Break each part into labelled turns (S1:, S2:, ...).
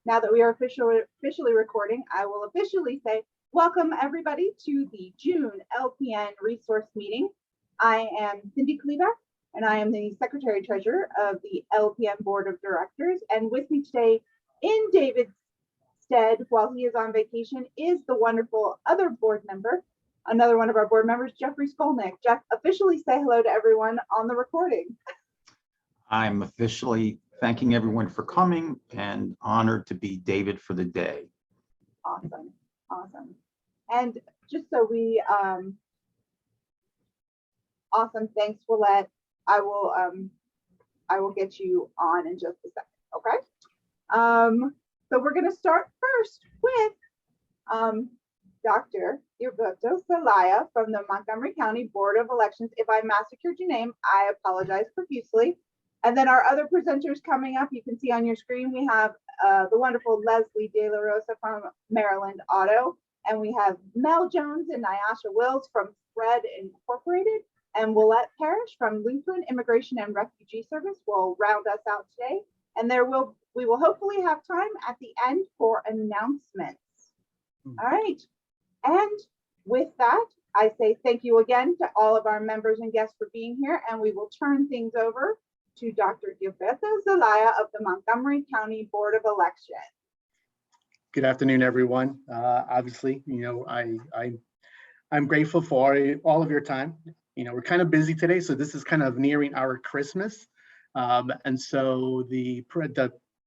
S1: Now that we are officially recording, I will officially say welcome everybody to the June LPN resource meeting. I am Cindy Kleber, and I am the Secretary Treasurer of the LPN Board of Directors. And with me today in David's stead while he is on vacation is the wonderful other board member, another one of our board members, Jeffrey Skolnick. Jeff, officially say hello to everyone on the recording.
S2: I'm officially thanking everyone for coming and honored to be David for the day.
S1: Awesome, awesome. And just so we, awesome, thanks, Willette. I will get you on in just a second, okay? So we're gonna start first with Dr. Gilberto Zelaya from the Montgomery County Board of Elections. If I massacred your name, I apologize profusely. And then our other presenters coming up, you can see on your screen, we have the wonderful Leslie De La Rosa from Maryland Auto, and we have Mel Jones and Nyasha Wills from Thread Incorporated, and Willette Parrish from Lutheran Immigration and Refugee Service will round us out today. And we will hopefully have time at the end for announcements. All right, and with that, I say thank you again to all of our members and guests for being here, and we will turn things over to Dr. Gilberto Zelaya of the Montgomery County Board of Elections.
S3: Good afternoon, everyone. Obviously, I'm grateful for all of your time. We're kind of busy today, so this is kind of nearing our Christmas. And so the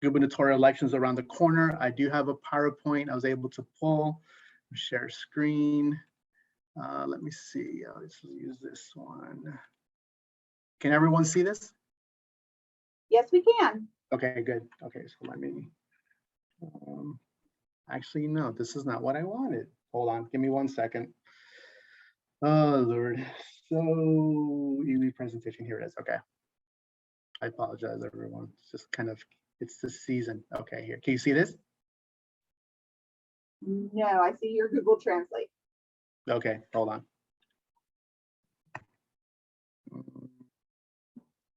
S3: gubernatorial elections around the corner. I do have a PowerPoint I was able to pull, share screen. Let me see, let's use this one. Can everyone see this?
S1: Yes, we can.
S3: Okay, good. Okay, so let me, actually, no, this is not what I wanted. Hold on, give me 1 second. Oh, Lord. So, easy presentation, here it is, okay. I apologize, everyone. It's just kind of, it's the season. Okay, here, can you see this?
S1: No, I see your Google Translate.
S3: Okay, hold on.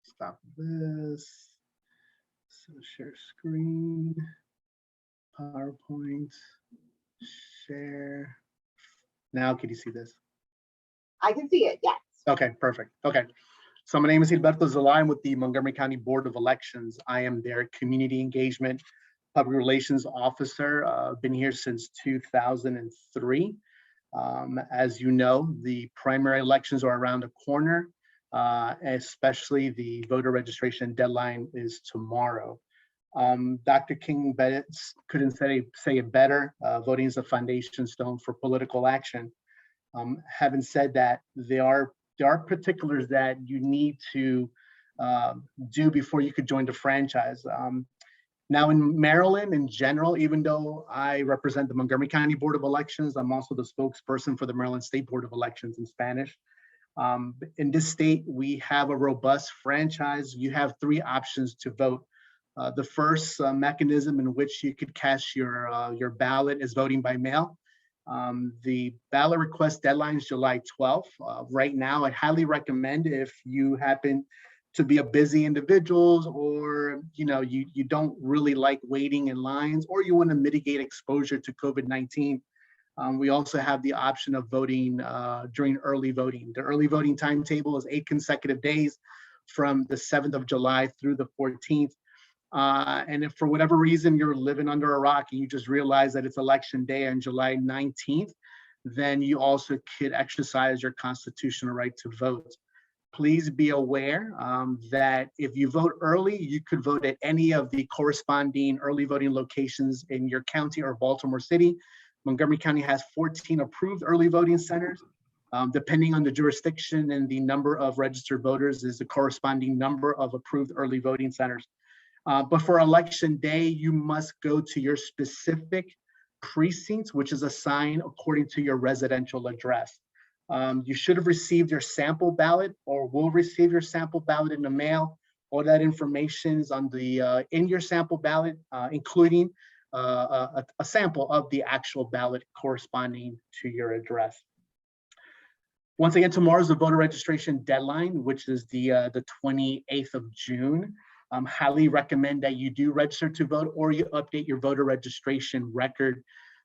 S3: Stop this. So share screen, PowerPoint, share. Now, can you see this?
S1: I can see it, yes.
S3: Okay, perfect. Okay. So my name is Gilberto Zelaya. I'm with the Montgomery County Board of Elections. I am their community engagement public relations officer. I've been here since 2003. As you know, the primary elections are around the corner. Especially the voter registration deadline is tomorrow. Dr. King couldn't say it better. Voting is a foundation stone for political action. Having said that, there are particulars that you need to do before you could join the franchise. Now in Maryland in general, even though I represent the Montgomery County Board of Elections, I'm also the spokesperson for the Maryland State Board of Elections in Spanish. In this state, we have a robust franchise. You have 3 options to vote. The first mechanism in which you could cast your ballot is voting by mail. The ballot request deadline is July 12th. Right now, I highly recommend if you happen to be a busy individual, or you don't really like waiting in lines, or you want to mitigate exposure to COVID-19. We also have the option of voting during early voting. The early voting timetable is 8 consecutive days from the 7th of July through the 14th. And if for whatever reason you're living under a rock and you just realize that it's election day on July 19th, then you also could exercise your constitutional right to vote. Please be aware that if you vote early, you could vote at any of the corresponding early voting locations in your county or Baltimore City. Montgomery County has 14 approved early voting centers. Depending on the jurisdiction and the number of registered voters is the corresponding number of approved early voting centers. But for election day, you must go to your specific precinct, which is assigned according to your residential address. You should have received your sample ballot or will receive your sample ballot in the mail. All that information is on the in your sample ballot, including a sample of the actual ballot corresponding to your address. Once again, tomorrow is the voter registration deadline, which is the 28th of June. Highly recommend that you do register to vote or you update your voter registration record.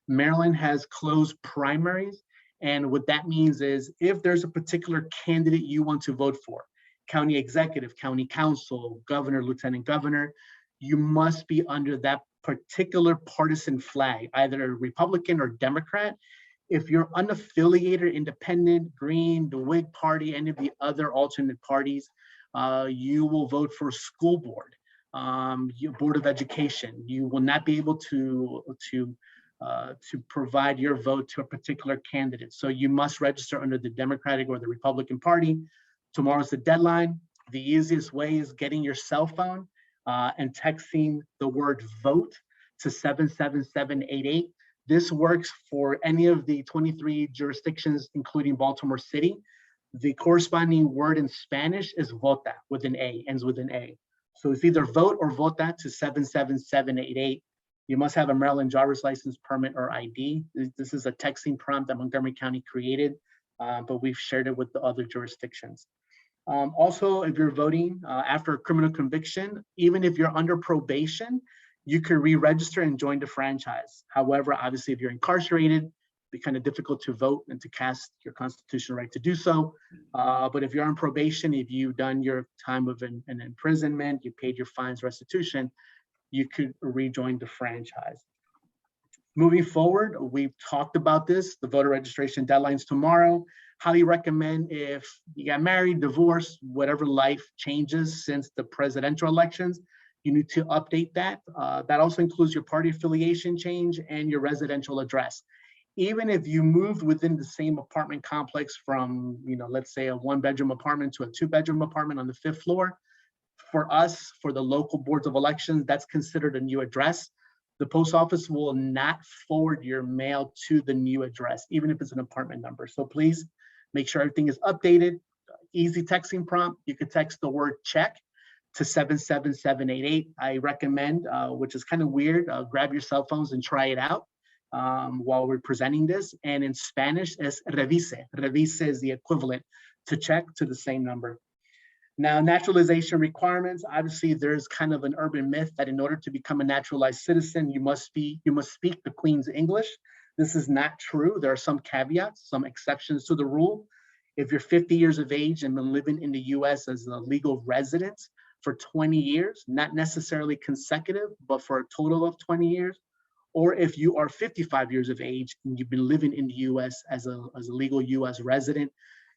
S3: Maryland has closed primaries. And what that means is if there's a particular candidate you want to vote for, county executive, county council, governor, lieutenant governor, you must be under that particular partisan flag, either a Republican or Democrat. If you're unaffiliated, independent, Green, the Whig Party, any of the other alternate parties, you will vote for school board, your Board of Education. You will not be able to provide your vote to a particular candidate. So you must register under the Democratic or the Republican Party. Tomorrow's the deadline. The easiest way is getting your cell phone and texting the word vote to 77788. This works for any of the 23 jurisdictions, including Baltimore City. The corresponding word in Spanish is vota with an A, ends with an A. So it's either vote or vota to 77788. You must have a Maryland driver's license, permit, or ID. This is a texting prompt that Montgomery County created, but we've shared it with the other jurisdictions. Also, if you're voting after a criminal conviction, even if you're under probation, you can re-register and join the franchise. However, obviously, if you're incarcerated, it'd be kind of difficult to vote and to cast your constitutional right to do so. But if you're on probation, if you've done your time of an imprisonment, you paid your fines, restitution, you could rejoin the franchise. Moving forward, we've talked about this, the voter registration deadline's tomorrow. Highly recommend if you got married, divorced, whatever life changes since the presidential elections, you need to update that. That also includes your party affiliation change and your residential address. Even if you moved within the same apartment complex from, let's say a 1-bedroom apartment to a 2-bedroom apartment on the 5th floor, for us, for the local boards of elections, that's considered a new address. The post office will not forward your mail to the new address, even if it's an apartment number. So please make sure everything is updated. Easy texting prompt. You could text the word check to 77788. I recommend, which is kind of weird, grab your cell phones and try it out while we're presenting this. And in Spanish, es revise. Revise is the equivalent to check to the same number. Now, naturalization requirements. Obviously, there's kind of an urban myth that in order to become a naturalized citizen, you must speak the Queen's English. This is not true. There are some caveats, some exceptions to the rule. If you're 50 years of age and been living in the US as a legal resident for 20 years, not necessarily consecutive, but for a total of 20 years, or if you are 55 years of age and you've been living in the US as a legal US resident,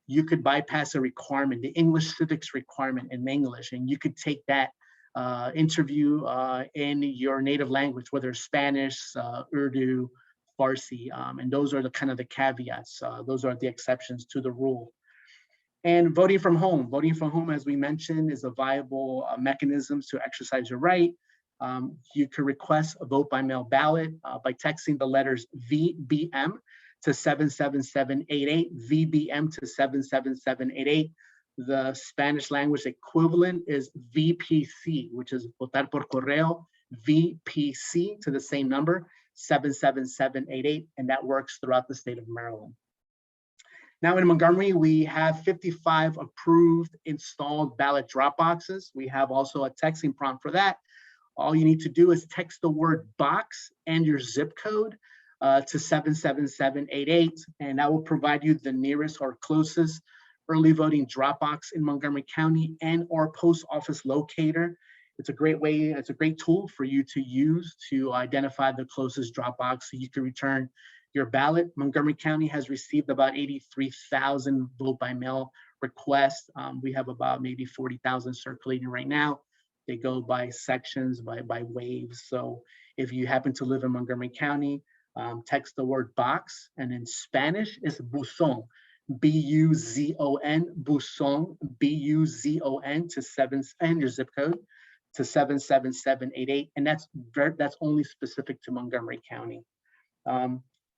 S3: you could bypass a requirement, the English civics requirement in English, and you could take that interview in your native language, whether Spanish, Urdu, Farsi, and those are the kind of the caveats. Those are the exceptions to the rule. And voting from home. Voting from home, as we mentioned, is a viable mechanism to exercise your right. You can request a vote by mail ballot by texting the letters VBM to 77788, VBM to 77788. The Spanish language equivalent is VPC, which is votar por correo, VPC to the same number, 77788, and that works throughout the state of Maryland. Now in Montgomery, we have 55 approved installed ballot drop boxes. We have also a texting prompt for that. All you need to do is text the word box and your zip code to 77788, and that will provide you the nearest or closest early voting drop box in Montgomery County and or post office locator. It's a great way, it's a great tool for you to use to identify the closest drop box so you can return your ballot. Montgomery County has received about 83,000 vote by mail requests. We have about maybe 40,000 circulating right now. They go by sections, by waves. So if you happen to live in Montgomery County, text the word box, and in Spanish it's buzón, B-U-Z-O-N, buzón, B-U-Z-O-N to 7, and your zip code to 77788, and that's only specific to Montgomery County.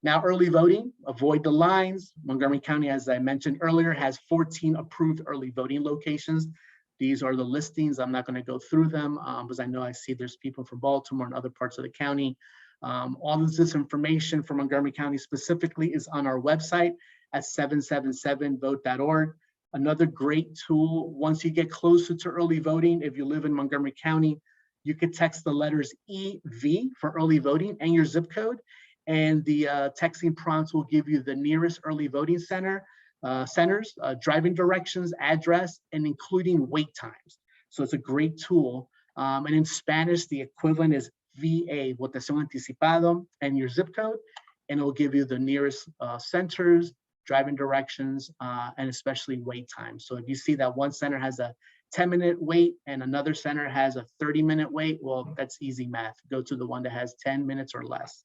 S3: Now early voting, avoid the lines. Montgomery County, as I mentioned earlier, has 14 approved early voting locations. These are the listings. I'm not going to go through them because I know I see there's people from Baltimore and other parts of the county. All of this information for Montgomery County specifically is on our website at 777vote.org. Another great tool, once you get closer to early voting, if you live in Montgomery County, you could text the letters EV for early voting and your zip code, and the texting prompts will give you the nearest early voting centers, driving directions, address, and including wait times. So it's a great tool. And in Spanish, the equivalent is VA, votación anticipado, and your zip code, and it will give you the nearest centers, driving directions, and especially wait time. So if you see that one center has a 10-minute wait and another center has a 30-minute wait, well, that's easy math. Go to the one that has 10 minutes or less.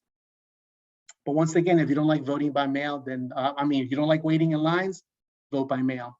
S3: But once again, if you don't like voting by mail, then, if you don't like waiting in lines, vote by mail.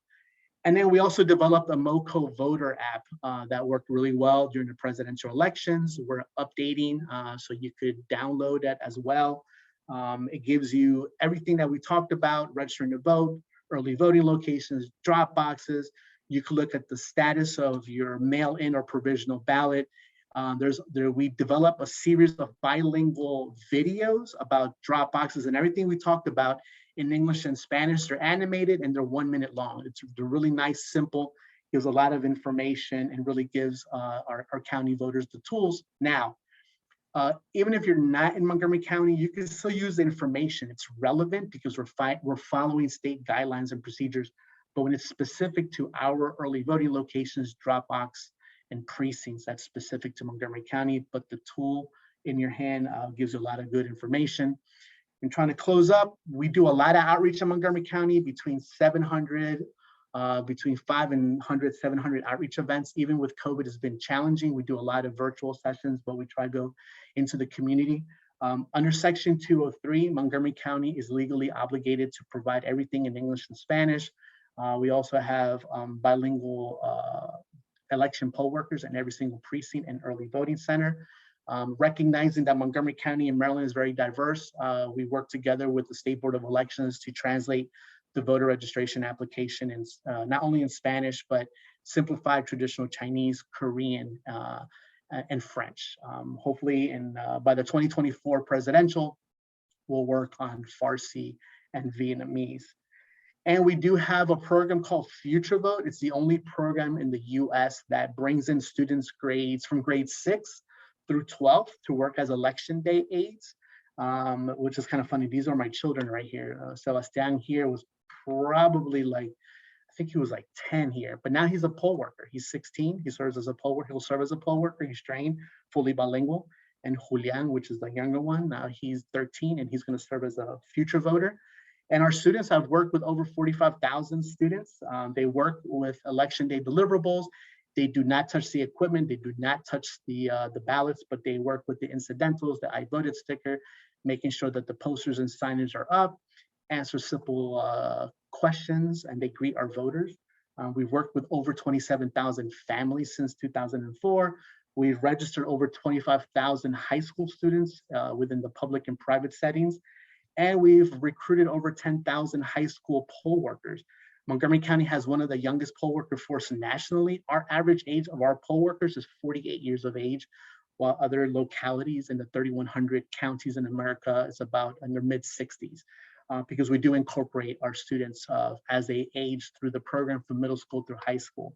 S3: And then we also developed a MoCo voter app that worked really well during the presidential elections. We're updating, so you could download it as well. It gives you everything that we talked about: registering to vote, early voting locations, drop boxes. You can look at the status of your mail-in or provisional ballot. We developed a series of bilingual videos about drop boxes and everything we talked about in English and Spanish. They're animated and they're 1 minute long. They're really nice, simple, gives a lot of information, and really gives our county voters the tools. Now, even if you're not in Montgomery County, you can still use the information. It's relevant because we're following state guidelines and procedures. But when it's specific to our early voting locations, drop box, and precincts, that's specific to Montgomery County. But the tool in your hand gives you a lot of good information. And trying to close up, we do a lot of outreach in Montgomery County, between 700, between 500, 700 outreach events. Even with COVID, it's been challenging. We do a lot of virtual sessions, but we try to go into the community. Under Section 203, Montgomery County is legally obligated to provide everything in English and Spanish. We also have bilingual election poll workers in every single precinct and early voting center. Recognizing that Montgomery County and Maryland is very diverse, we work together with the State Board of Elections to translate the voter registration application in not only in Spanish, but simplified traditional Chinese, Korean, and French. Hopefully by the 2024 presidential, we'll work on Farsi and Vietnamese. And we do have a program called Future Vote. It's the only program in the US that brings in students grades from grade 6 through 12 to work as election day aides, which is kind of funny. These are my children right here. Sebastian here was probably like, I think he was like 10 here, but now he's a poll worker. He's 16, he serves as a poll worker. He'll serve as a poll worker. He's trained, fully bilingual. And Julian, which is the younger one, now he's 13 and he's gonna serve as a future voter. And our students have worked with over 45,000 students. They work with election day deliverables. They do not touch the equipment. They do not touch the ballots, but they work with the incidentals, the I voted sticker, making sure that the posters and signage are up, answer simple questions, and they greet our voters. We've worked with over 27,000 families since 2004. We've registered over 25,000 high school students within the public and private settings. And we've recruited over 10,000 high school poll workers. Montgomery County has one of the youngest poll worker force nationally. Our average age of our poll workers is 48 years of age, while other localities in the 3,100 counties in America is about in their mid-60s, because we do incorporate our students as they age through the program from middle school through high school.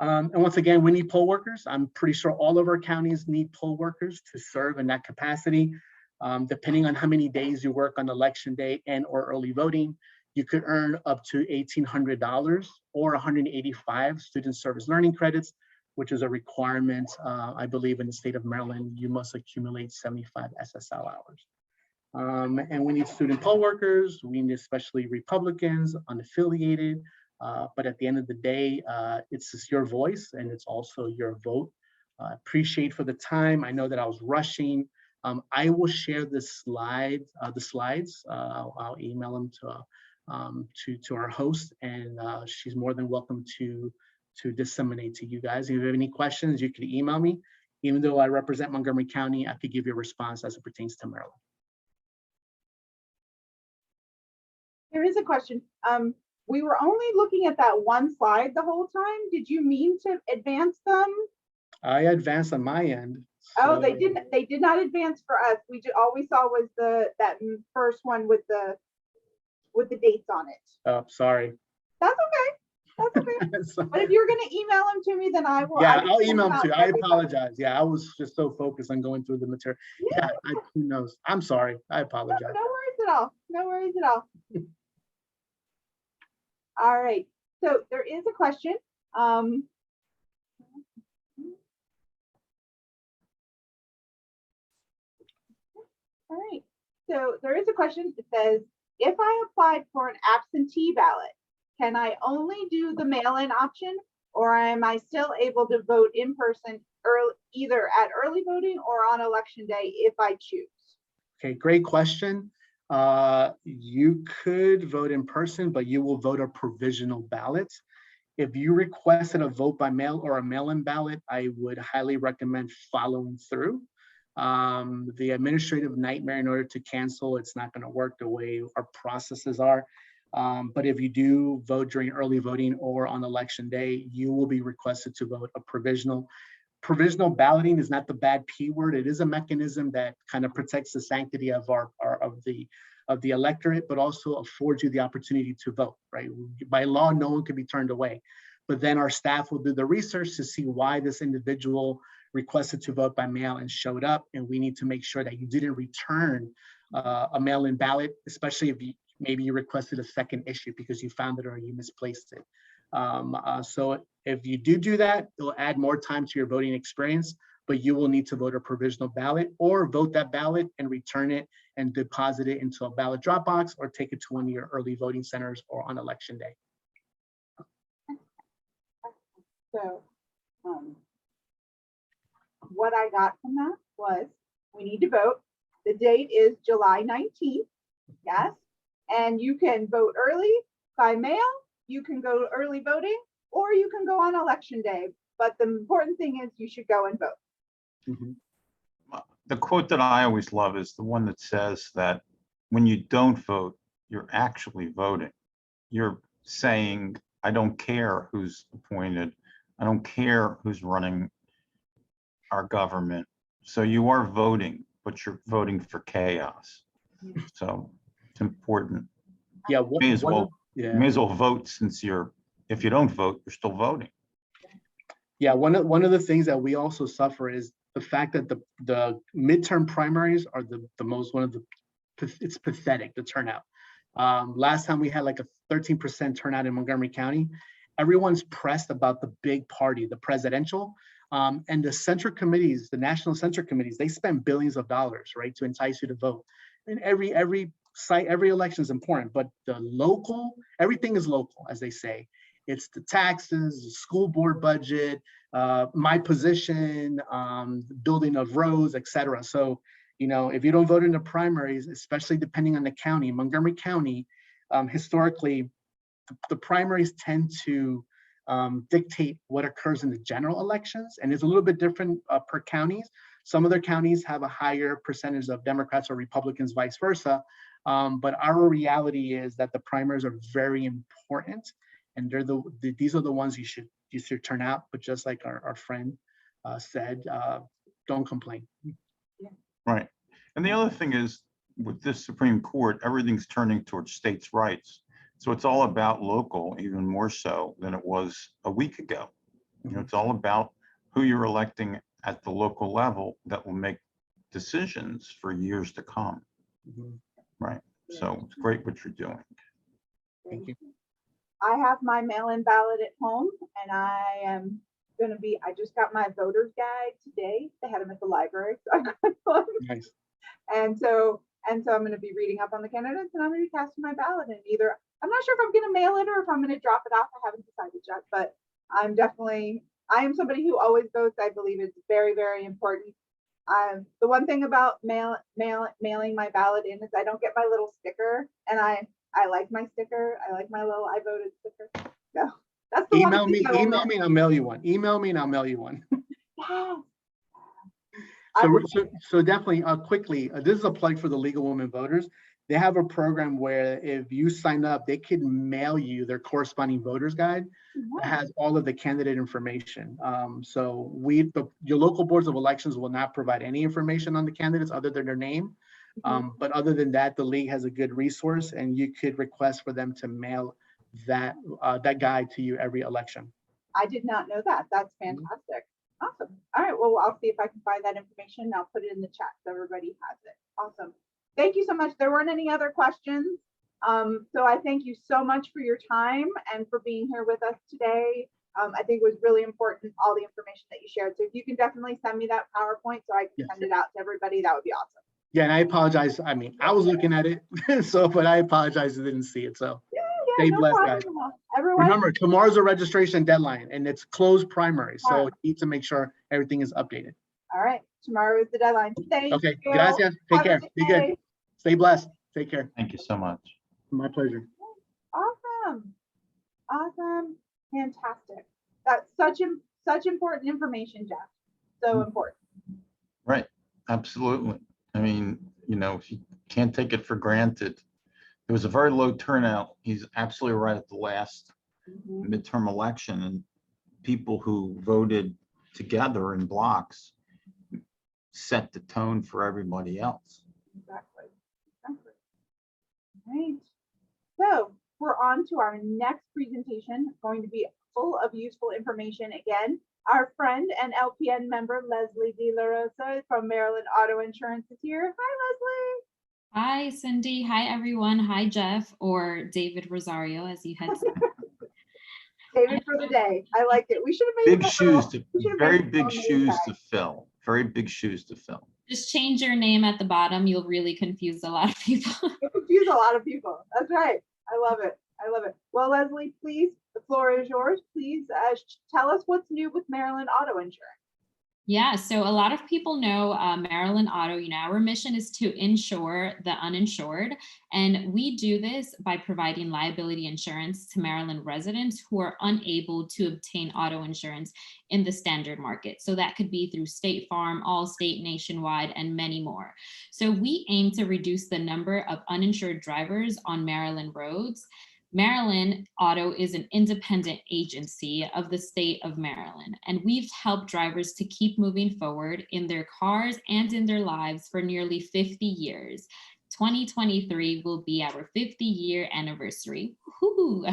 S3: And once again, we need poll workers. I'm pretty sure all of our counties need poll workers to serve in that capacity. Depending on how many days you work on election day and or early voting, you could earn up to $1,800 or 185 student service learning credits, which is a requirement. I believe in the state of Maryland, you must accumulate 75 SSL hours. And we need student poll workers. We need especially Republicans, unaffiliated. But at the end of the day, it's just your voice and it's also your vote. Appreciate for the time. I know that I was rushing. I will share the slides. I'll email them to our host, and she's more than welcome to disseminate to you guys. If you have any questions, you can email me. Even though I represent Montgomery County, I could give you a response as it pertains to Maryland.
S1: There is a question. We were only looking at that one slide the whole time. Did you mean to advance them?
S3: I advanced on my end.
S1: Oh, they didn't. They did not advance for us. All we saw was that first one with the dates on it.
S3: Oh, sorry.
S1: That's okay. That's okay.
S3: So,
S1: But if you're gonna email them to me, then I will.
S3: yeah,
S1: I can
S3: I'll
S1: send
S3: email
S1: them
S3: them
S1: out
S3: to you. I
S1: every time.
S3: apologize. Yeah, I was just so focused on going through the material.
S1: Yeah,
S3: Yeah, who knows? I'm sorry. I
S1: no
S3: apologize.
S1: worries at all. No worries at all. All right. So there is a question. All right. So there is a question that says, if I applied for an absentee ballot, can I only do the mail-in option, or am I still able to vote in person early, either at early voting or on election day if I choose?
S3: Okay, great question. You could vote in person, but you will vote a provisional ballot. If you requested a vote by mail or a mail-in ballot, I would highly recommend following through. The administrative nightmare in order to cancel, it's not going to work the way our processes are. But if you do vote during early voting or on election day, you will be requested to vote a provisional. Provisional balloting is not the bad P word. It is a mechanism that kind of protects the sanctity of of the electorate, but also affords you the opportunity to vote, right? By law, no one can be turned away. But then our staff will do the research to see why this individual requested to vote by mail and showed up. And we need to make sure that you didn't return a mail-in ballot, especially if maybe you requested a second issue because you found it or you misplaced it. So if you do that, it'll add more time to your voting experience, but you will need to vote a provisional ballot or vote that ballot and return it and deposit it into a ballot drop box or take it to one of your early voting centers or on election day.
S1: So what I got from that was, we need to vote. The date is July 19th. Yes. And you can vote early by mail, you can go early voting, or you can go on election day. But the important thing is you should go and vote.
S3: Mm-hmm.
S2: The quote that I always love is the one that says that when you don't vote, you're actually voting. You're saying, I don't care who's appointed. I don't care who's running our government. So you are voting, but you're voting for chaos. So it's important.
S3: Yeah,
S2: You may as well vote, since if you don't vote, you're still voting.
S3: Yeah, one of the things that we also suffer is the fact that the midterm primaries are it's pathetic, the turnout. Last time we had like a 13% turnout in Montgomery County. Everyone's pressed about the big party, the presidential, and the center committees, the national center committees, they spend billions of dollars, right, to entice you to vote. And every site, every election is important, but the local, everything is local, as they say. It's the taxes, the school board budget, my position, building of roads, et cetera. So, if you don't vote in the primaries, especially depending on the county, Montgomery County, historically, the primaries tend to dictate what occurs in the general elections. And it's a little bit different per counties. Some other counties have a higher percentage of Democrats or Republicans, vice versa. But our reality is that the primaries are very important. And these are the ones you should turn out. But just like our friend said, don't complain.
S2: Right. And the other thing is, with this Supreme Court, everything's turning towards states' rights. So it's all about local, even more so than it was a week ago. It's all about who you're electing at the local level that will make decisions for years to come. Right. So it's great what you're doing.
S3: Thank you.
S1: I have my mail-in ballot at home, and I am going to I just got my voter's guide today. They had them at the library. So I got one.
S3: Nice.
S1: And so I'm going to be reading up on the candidates, and I'm going to be casting my ballot. And I'm not sure if I'm going to mail it or if I'm going to drop it off. I haven't decided yet, but I am somebody who always votes. I believe it's very, very important. The one thing about mailing my ballot in is I don't get my little sticker, and I like my sticker. I like my little I voted sticker. So that's the
S3: email me and I'll mail you one. Email me and I'll mail you one. So definitely quickly, this is a plug for the League of Women Voters. They have a program where if you sign up, they can mail you their corresponding voters guide that has all of the candidate information. So your local boards of elections will not provide any information on the candidates other than their name. But other than that, the league has a good resource, and you could request for them to mail that guide to you every election.
S1: I did not know that. That's fantastic. Awesome. All right. Well, I'll see if I can find that information and I'll put it in the chat so everybody has it. Awesome. Thank you so much. There weren't any other questions. So I thank you so much for your time and for being here with us today. I think it was really important, all the information that you shared. So if you can definitely send me that PowerPoint so I can send it out to everybody, that would be awesome.
S3: Yeah, and I apologize. I mean, I was looking at it, but I apologize I didn't see it. So stay blessed, guys.
S1: Everyone,
S3: remember, tomorrow's a registration deadline and it's closed primary. So you need to make sure everything is updated.
S1: All right. Tomorrow is the deadline. Thank
S3: Okay,
S1: you.
S3: gracias. Take care. Be good. Stay blessed. Take care.
S2: Thank you so much.
S3: My pleasure.
S1: Awesome. Awesome. Fantastic. That's such important information, Jeff. So important.
S2: Right. Absolutely. I mean, you know, you can't take it for granted. It was a very low turnout. He's absolutely right at the last midterm election, and people who voted together in blocks set the tone for everybody else.
S1: Exactly. Right. So we're on to our next presentation. It's going to be full of useful information again. Our friend and LPN member, Leslie De La Rosa from Maryland Auto Insurance is here. Hi, Leslie.
S4: Hi, Cindy. Hi, everyone. Hi, Jeff, or David Rosario, as you had said.
S1: David for the day. I like it. We should have made
S2: Big shoes to, very big shoes to fill. Very big shoes to fill.
S4: Just change your name at the bottom. You'll really confuse a lot of people.
S1: You'll confuse a lot of people. That's right. I love it. I love it. Well, Leslie, please, the floor is yours. Please tell us what's new with Maryland Auto Insurance.
S4: Yeah, so a lot of people know Maryland Auto, our mission is to insure the uninsured. And we do this by providing liability insurance to Maryland residents who are unable to obtain auto insurance in the standard market. So that could be through State Farm, Allstate, Nationwide, and many more. So we aim to reduce the number of uninsured drivers on Maryland roads. Maryland Auto is an independent agency of the state of Maryland, and we've helped drivers to keep moving forward in their cars and in their lives for nearly 50 years. 2023 will be our 50-year anniversary. Woo-hoo.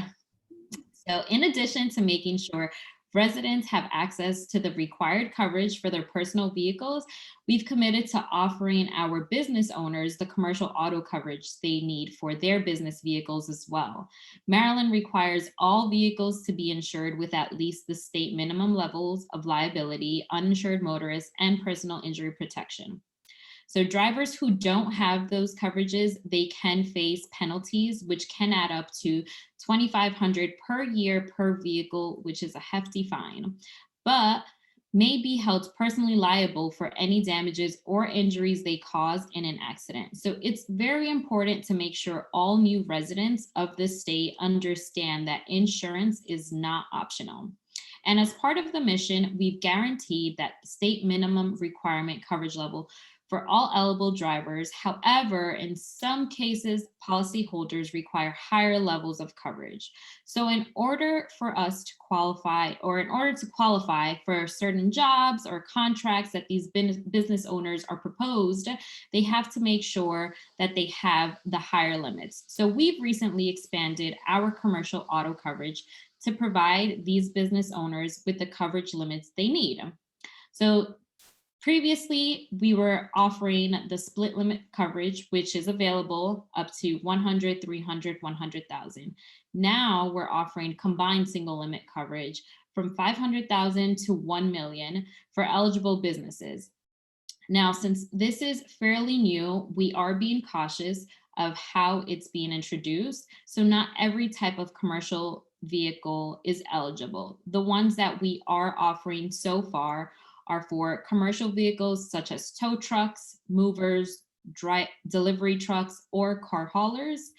S4: So in addition to making sure residents have access to the required coverage for their personal vehicles, we've committed to offering our business owners the commercial auto coverage they need for their business vehicles as well. Maryland requires all vehicles to be insured with at least the state minimum levels of liability, uninsured motorists, and personal injury protection. So drivers who don't have those coverages, they can face penalties, which can add up to $2,500 per year per vehicle, which is a hefty fine, but may be held personally liable for any damages or injuries they cause in an accident. So it's very important to make sure all new residents of the state understand that insurance is not optional. And as part of the mission, we've guaranteed that state minimum requirement coverage level for all eligible drivers. However, in some cases, policyholders require higher levels of coverage. So in order for us to qualify, or in order to qualify for certain jobs or contracts that these business owners are proposed, they have to make sure that they have the higher limits. So we've recently expanded our commercial auto coverage to provide these business owners with the coverage limits they need. So previously, we were offering the split limit coverage, which is available up to 100, 300, 100,000. Now we're offering combined single limit coverage from 500,000 to 1 million for eligible businesses. Now, since this is fairly new, we are being cautious of how it's being introduced. So not every type of commercial vehicle is eligible. The ones that we are offering so far are for commercial vehicles such as tow trucks, movers, delivery trucks, or car haulers,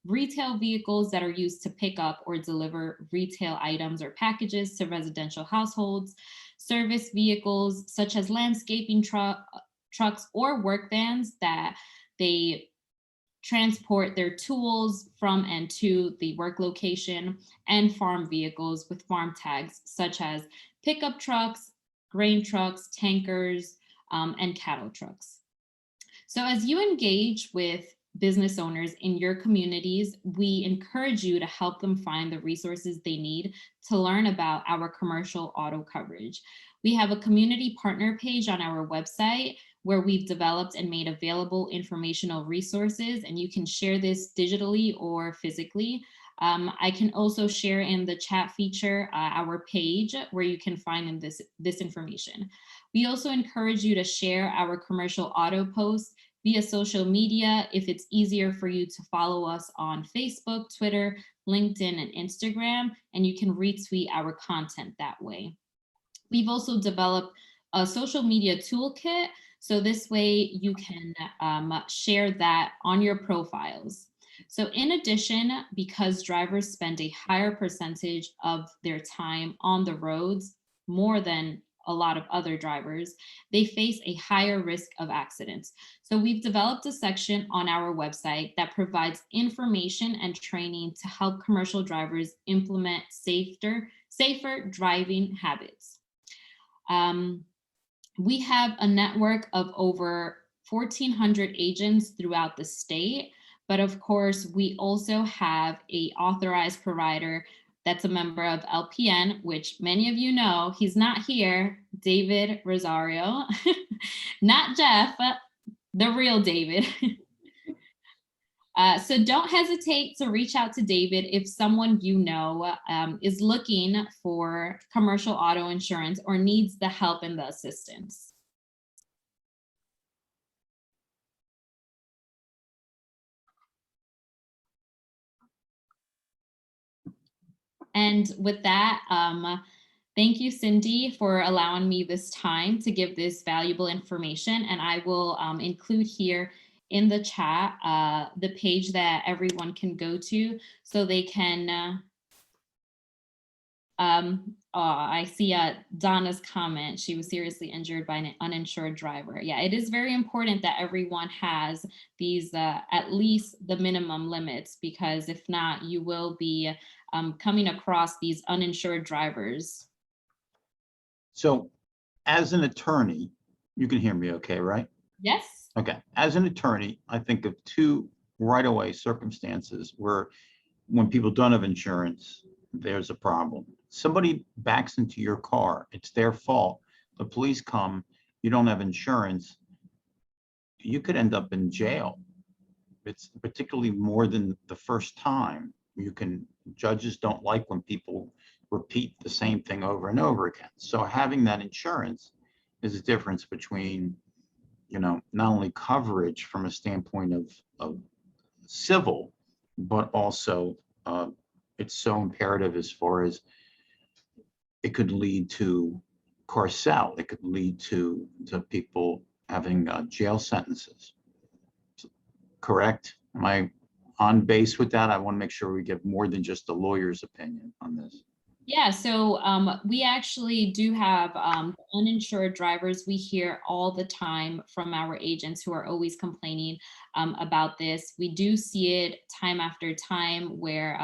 S4: retail vehicles that are used to pick up or deliver retail items or packages to residential households, service vehicles such as landscaping trucks or work vans that they transport their tools from and to the work location, and farm vehicles with farm tags such as pickup trucks, grain trucks, tankers, and cattle trucks. So as you engage with business owners in your communities, we encourage you to help them find the resources they need to learn about our commercial auto coverage. We have a community partner page on our website where we've developed and made available informational resources, and you can share this digitally or physically. I can also share in the chat feature our page where you can find this information. We also encourage you to share our commercial auto posts via social media if it's easier for you to follow us on Facebook, Twitter, LinkedIn, and Instagram, and you can retweet our content that way. We've also developed a social media toolkit, so this way you can share that on your profiles. So in addition, because drivers spend a higher percentage of their time on the roads, more than a lot of other drivers, they face a higher risk of accidents. So we've developed a section on our website that provides information and training to help commercial drivers implement safer driving habits. We have a network of over 1,400 agents throughout the state, but of course, we also have an authorized provider that's a member of LPN, which many of you know. He's not here, David Rosario, not Jeff, the real David. So don't hesitate to reach out to David if someone you know is looking for commercial auto insurance or needs the help and the assistance. And with that, thank you, Cindy, for allowing me this time to give this valuable information. And I will include here in the chat the page that everyone can go to so they can, I see Donna's comment. She was seriously injured by an uninsured driver. Yeah, it is very important that everyone has these at least the minimum limits, because if not, you will be coming across these uninsured drivers.
S2: So as an attorney, you can hear me okay, right?
S4: Yes.
S2: Okay. As an attorney, I think of two right-of-way circumstances where when people don't have insurance, there's a problem. Somebody backs into your car, it's their fault. The police come, you don't have insurance, you could end up in jail. It's particularly more than the first time. Judges don't like when people repeat the same thing over and over again. So having that insurance is a difference between, not only coverage from a standpoint of civil, but also it's so imperative as far as it could lead to carcel. It could lead to people having jail sentences. Correct? Am I on base with that? I want to make sure we get more than just a lawyer's opinion on this.
S4: Yeah, so we actually do have uninsured drivers. We hear all the time from our agents who are always complaining about this. We do see it time after time where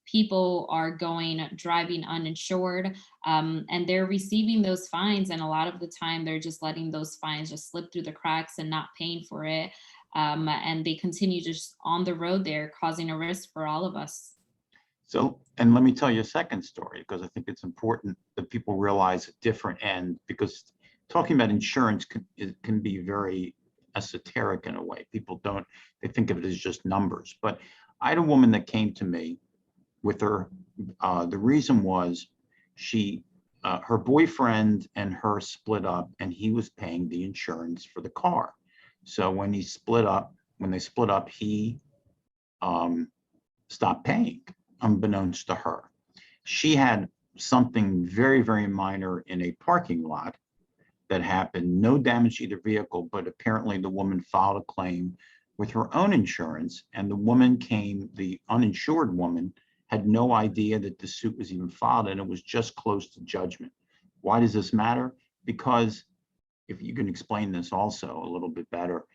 S4: people are driving uninsured and they're receiving those fines. And a lot of the time they're just letting those fines just slip through the cracks and not paying for it. And they continue just on the road there, causing a risk for all of us.
S2: So, and let me tell you a second story, because I think it's important that people realize a different end, because talking about insurance can be very esoteric in a way. People they think of it as just numbers. But I had a woman that came to me with her, the reason was her boyfriend and her split up, and he was paying the insurance for the car. So when they split up, he stopped paying, unbeknownst to her. She had something very, very minor in a parking lot that happened, no damage to either vehicle, but apparently the woman filed a claim with her own insurance, and the uninsured woman had no idea that the suit was even filed, and it was just close to judgment. Why does this matter? Because if you can explain this also a little bit better,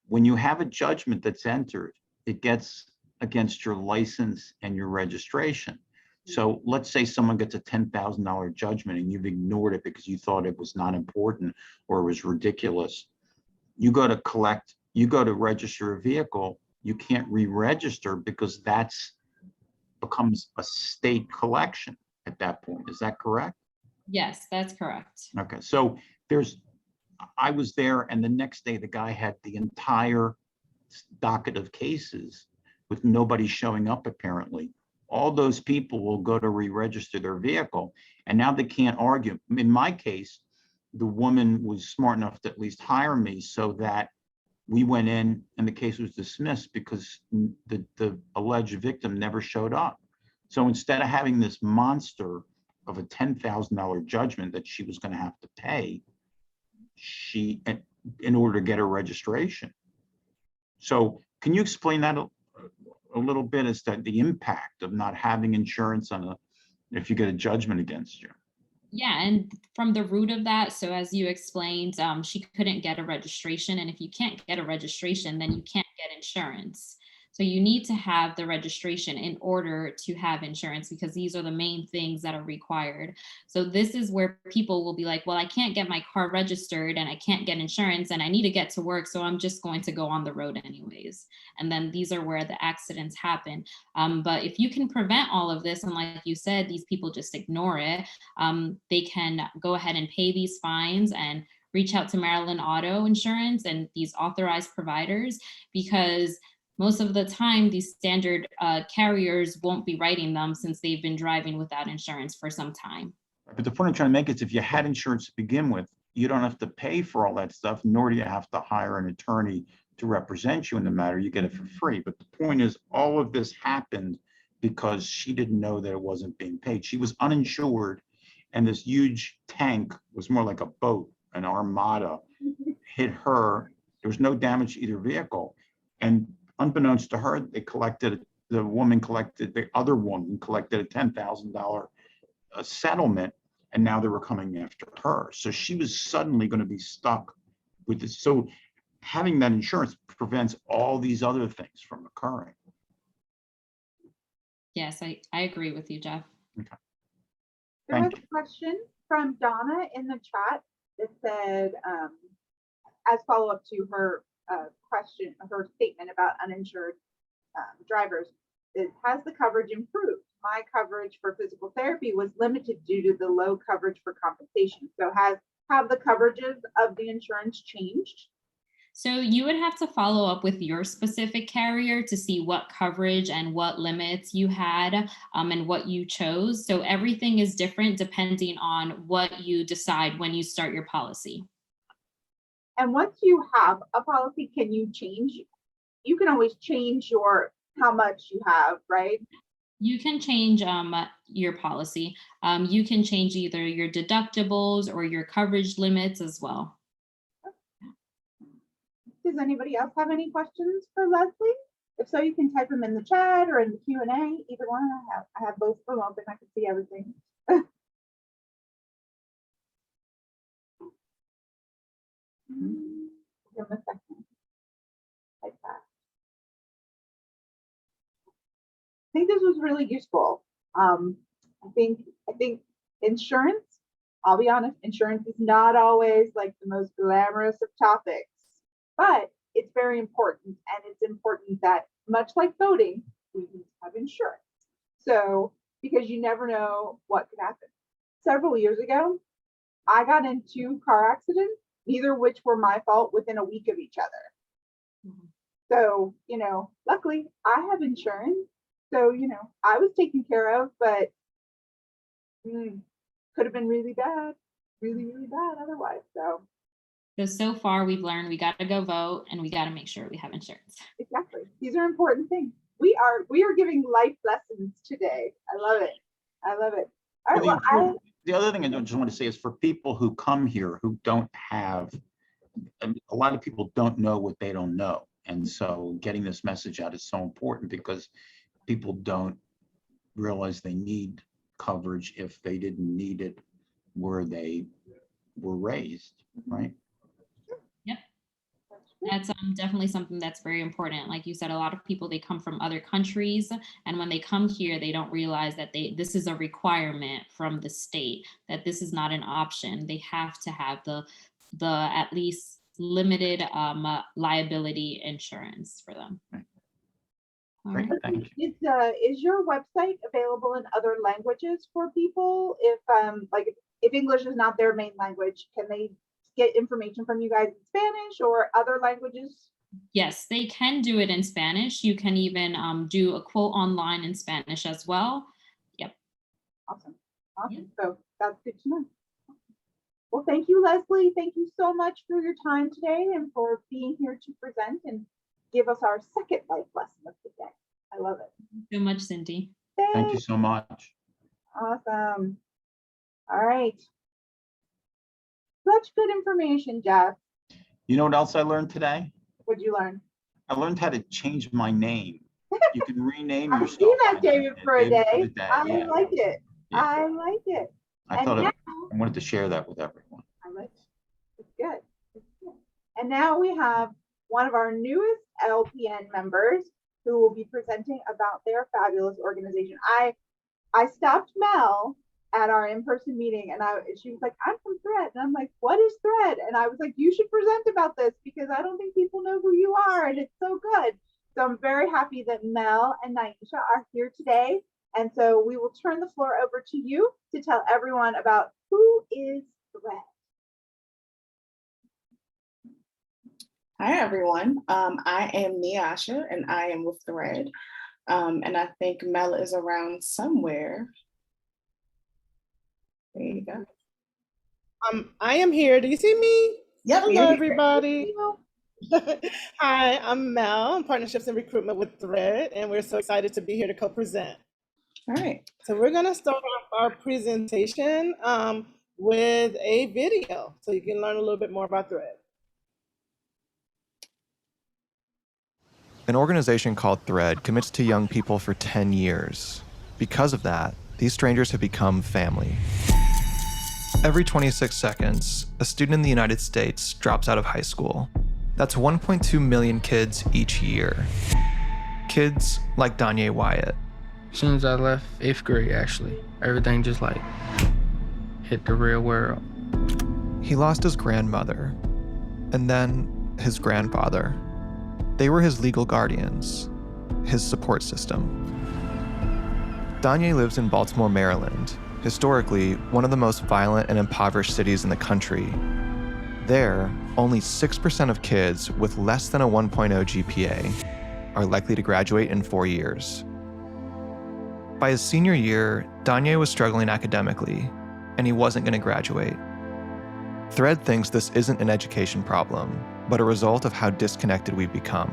S2: when you have a judgment that's entered, it gets against your license and your registration. So let's say someone gets a $10,000 judgment and you've ignored it because you thought it was not important or it was ridiculous. You go to register a vehicle, you can't re-register because that's becomes a state collection at that point. Is that correct?
S4: Yes, that's correct.
S2: Okay, so I was there, and the next day the guy had the entire docket of cases with nobody showing up apparently. All those people will go to re-register their vehicle, and now they can't argue. In my case, the woman was smart enough to at least hire me so that we went in and the case was dismissed because the alleged victim never showed up. So instead of having this monster of a $10,000 judgment that she was going to have to pay, in order to get her registration. So can you explain that a little bit as to the impact of not having insurance if you get a judgment against you?
S4: Yeah, and from the root of that, so as you explained, she couldn't get a registration, and if you can't get a registration, then you can't get insurance. So you need to have the registration in order to have insurance, because these are the main things that are required. So this is where people will be like, well, I can't get my car registered and I can't get insurance and I need to get to work, so I'm just going to go on the road anyways. And then these are where the accidents happen. But if you can prevent all of this, and like you said, these people just ignore it, they can go ahead and pay these fines and reach out to Maryland Auto Insurance and these authorized providers, because most of the time, these standard carriers won't be writing them since they've been driving without insurance for some time.
S2: But the point I'm trying to make is if you had insurance to begin with, you don't have to pay for all that stuff, nor do you have to hire an attorney to represent you in the matter. You get it for free. But the point is, all of this happened because she didn't know that it wasn't being paid. She was uninsured, and this huge tank was more like a boat, an armada, hit her. There was no damage to either vehicle. And unbeknownst to her, the other woman collected a $10,000 settlement, and now they were coming after her. So she was suddenly going to be stuck with this. So having that insurance prevents all these other things from occurring.
S4: Yes, I agree with you, Jeff.
S2: Okay.
S1: There was
S2: Thank
S1: a question from Donna in the chat that said, as follow-up to her question, her statement about uninsured drivers, has the coverage improved? My coverage for physical therapy was limited due to the low coverage for compensation. So have the coverages of the insurance changed?
S4: So you would have to follow up with your specific carrier to see what coverage and what limits you had and what you chose. So everything is different depending on what you decide when you start your policy.
S1: And once you have a policy, can you change? You can always change how much you have, right?
S4: You can change your policy. You can change either your deductibles or your coverage limits as well.
S1: Does anybody else have any questions for Leslie? If so, you can type them in the chat or in the Q&A. Either one. I have both of them open. I can see everything. Give them a second. Like that. I think this was really useful. I think insurance, I'll be honest, insurance is not always like the most glamorous of topics, but it's very important. And it's important that, much like voting, we need to have insurance. So, because you never know what could happen. Several years ago, I got in 2 car accidents, neither of which were my fault, within a week of each other. Mm-hmm. So, luckily I have insurance. So, I was taken care of, but could have been really bad, really, really bad otherwise.
S4: So far we've learned we got to go vote and we got to make sure we have insurance.
S1: Exactly. These are important things. We are giving life lessons today. I love it. I love it. All right. Well,
S2: the other thing I just want to say is for people who come here who don't have, a lot of people don't know what they don't know. And so getting this message out is so important because people don't realize they need coverage if they didn't need it where they were raised, right?
S4: Yep. That's definitely something that's very important. Like you said, a lot of people, they come from other countries, and when they come here, they don't realize that this is a requirement from the state, that this is not an option. They have to have the at least limited liability insurance for them.
S2: Great,
S4: right.
S2: thank you.
S1: Is your website available in other languages for people? If like if English is not their main language, can they get information from you guys in Spanish or other languages?
S4: Yes, they can do it in Spanish. You can even do a quote online in Spanish as well. Yep.
S1: Awesome. So that's good to know. Well, thank you, Leslie. Thank you so much for your time today and for being here to present and give us our second life lesson of the day. I love it.
S4: Thank you so much, Cindy.
S2: Thank you so much.
S1: Awesome. All right. Such good information, Jeff.
S2: You know what else I learned today?
S1: What'd you learn?
S2: I learned how to change my name. You can rename
S1: I've
S2: yourself.
S1: seen that, David, for a day. I
S2: Yeah.
S1: like it.
S2: Yeah.
S1: I like it.
S2: I thought I wanted to share that with everyone.
S1: I like it. It's good. It's good. And now we have one of our newest LPN members who will be presenting about their fabulous organization. I stopped Mel at our in-person meeting and she was like, I'm from Thread. And I'm like, what is Thread? And I was like, you should present about this because I don't think people know who you are and it's so good. So I'm very happy that Mel and Naisha are here today. And so we will turn the floor over to you to tell everyone about who is Thread.
S5: Hi, everyone. I am Naisha, and I am with Thread. And I think Mel is around somewhere. There you go.
S6: I am here. Do you see me?
S5: Yep.
S6: Hello, everybody. Hi, I'm Mel. I'm Partnerships and Recruitment with Thread, and we're so excited to be here to co-present.
S5: All right.
S6: So we're going to start off our presentation with a video so you can learn a little bit more about Thread.
S7: An organization called Thread commits to young people for 10 years. Because of that, these strangers have become family. Every 26 seconds, a student in the United States drops out of high school. That's 1.2 million kids each year. Kids like Danye Wyatt.
S8: As soon as I left 8th grade, actually, everything just like hit the real world.
S7: He lost his grandmother, and then his grandfather. They were his legal guardians, his support system. Danye lives in Baltimore, Maryland, historically one of the most violent and impoverished cities in the country. There, only 6% of kids with less than a 1.0 GPA are likely to graduate in 4 years. By his senior year, Danye was struggling academically, and he wasn't going to graduate. Thread thinks this isn't an education problem, but a result of how disconnected we've become.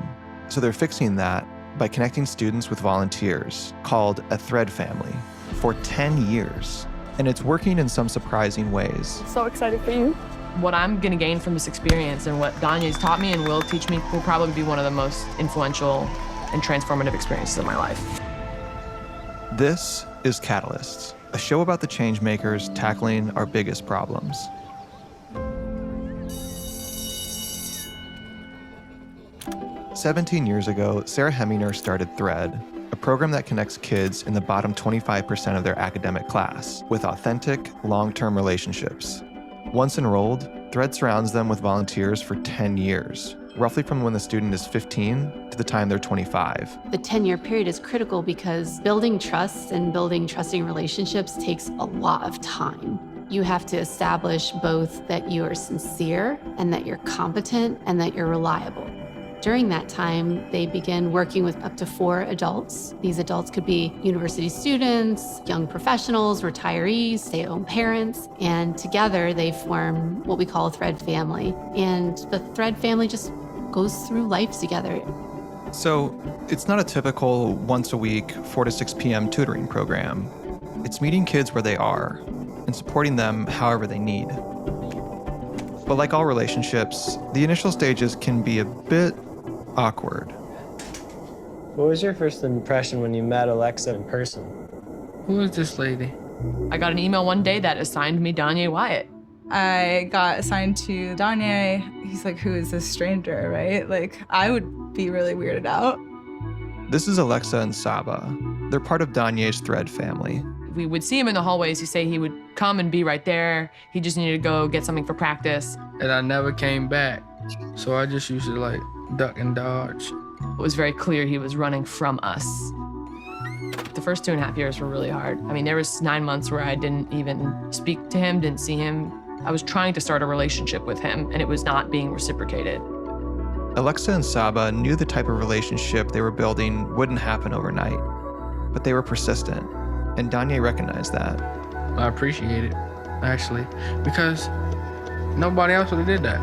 S7: So they're fixing that by connecting students with volunteers, called a Thread family, for 10 years. And it's working in some surprising ways.
S9: So excited for you.
S10: What I'm gonna gain from this experience and what Danye's taught me and will teach me will probably be one of the most influential and transformative experiences of my life.
S7: This is Catalysts, a show about the change makers tackling our biggest problems. "17 years ago, Sarah Heminger started Thread, a program that connects kids in the bottom 25% of their academic class with authentic, long-term relationships. Once enrolled, Thread surrounds them with volunteers for 10 years, roughly from when the student is 15 to the time they're 25.
S11: The 10-year period is critical because building trust and building trusting relationships takes a lot of time. You have to establish both that you are sincere and that you're competent and that you're reliable. During that time, they begin working with up to 4 adults. These adults could be university students, young professionals, retirees, stay-at-home parents, and together they form what we call a Thread family. And the Thread family just goes through life together.
S7: So it's not a typical once a week, 4 to 6 p.m. tutoring program. It's meeting kids where they are and supporting them however they need. But like all relationships, the initial stages can be a bit awkward.
S12: What was your first impression when you met Alexa in person?
S8: Who is this lady?
S10: I got an email one day that assigned me Danye Wyatt.
S9: I got assigned to Danye. He's like, who is this stranger, right? Like, I would be really weirded out.
S7: This is Alexa and Saba. They're part of Danye's Thread family.
S10: We would see him in the hallways. He'd say he would come and be right there. He just needed to go get something for practice.
S8: And I never came back. So I just used to like duck and dodge.
S10: It was very clear he was running from us. The first 2.5 years were really hard. I mean, there was 9 months where I didn't even speak to him, didn't see him. I was trying to start a relationship with him, and it was not being reciprocated.
S7: Alexa and Saba knew the type of relationship they were building wouldn't happen overnight, but they were persistent, and Danye recognized that.
S8: I appreciate it, actually, because nobody else would have did that.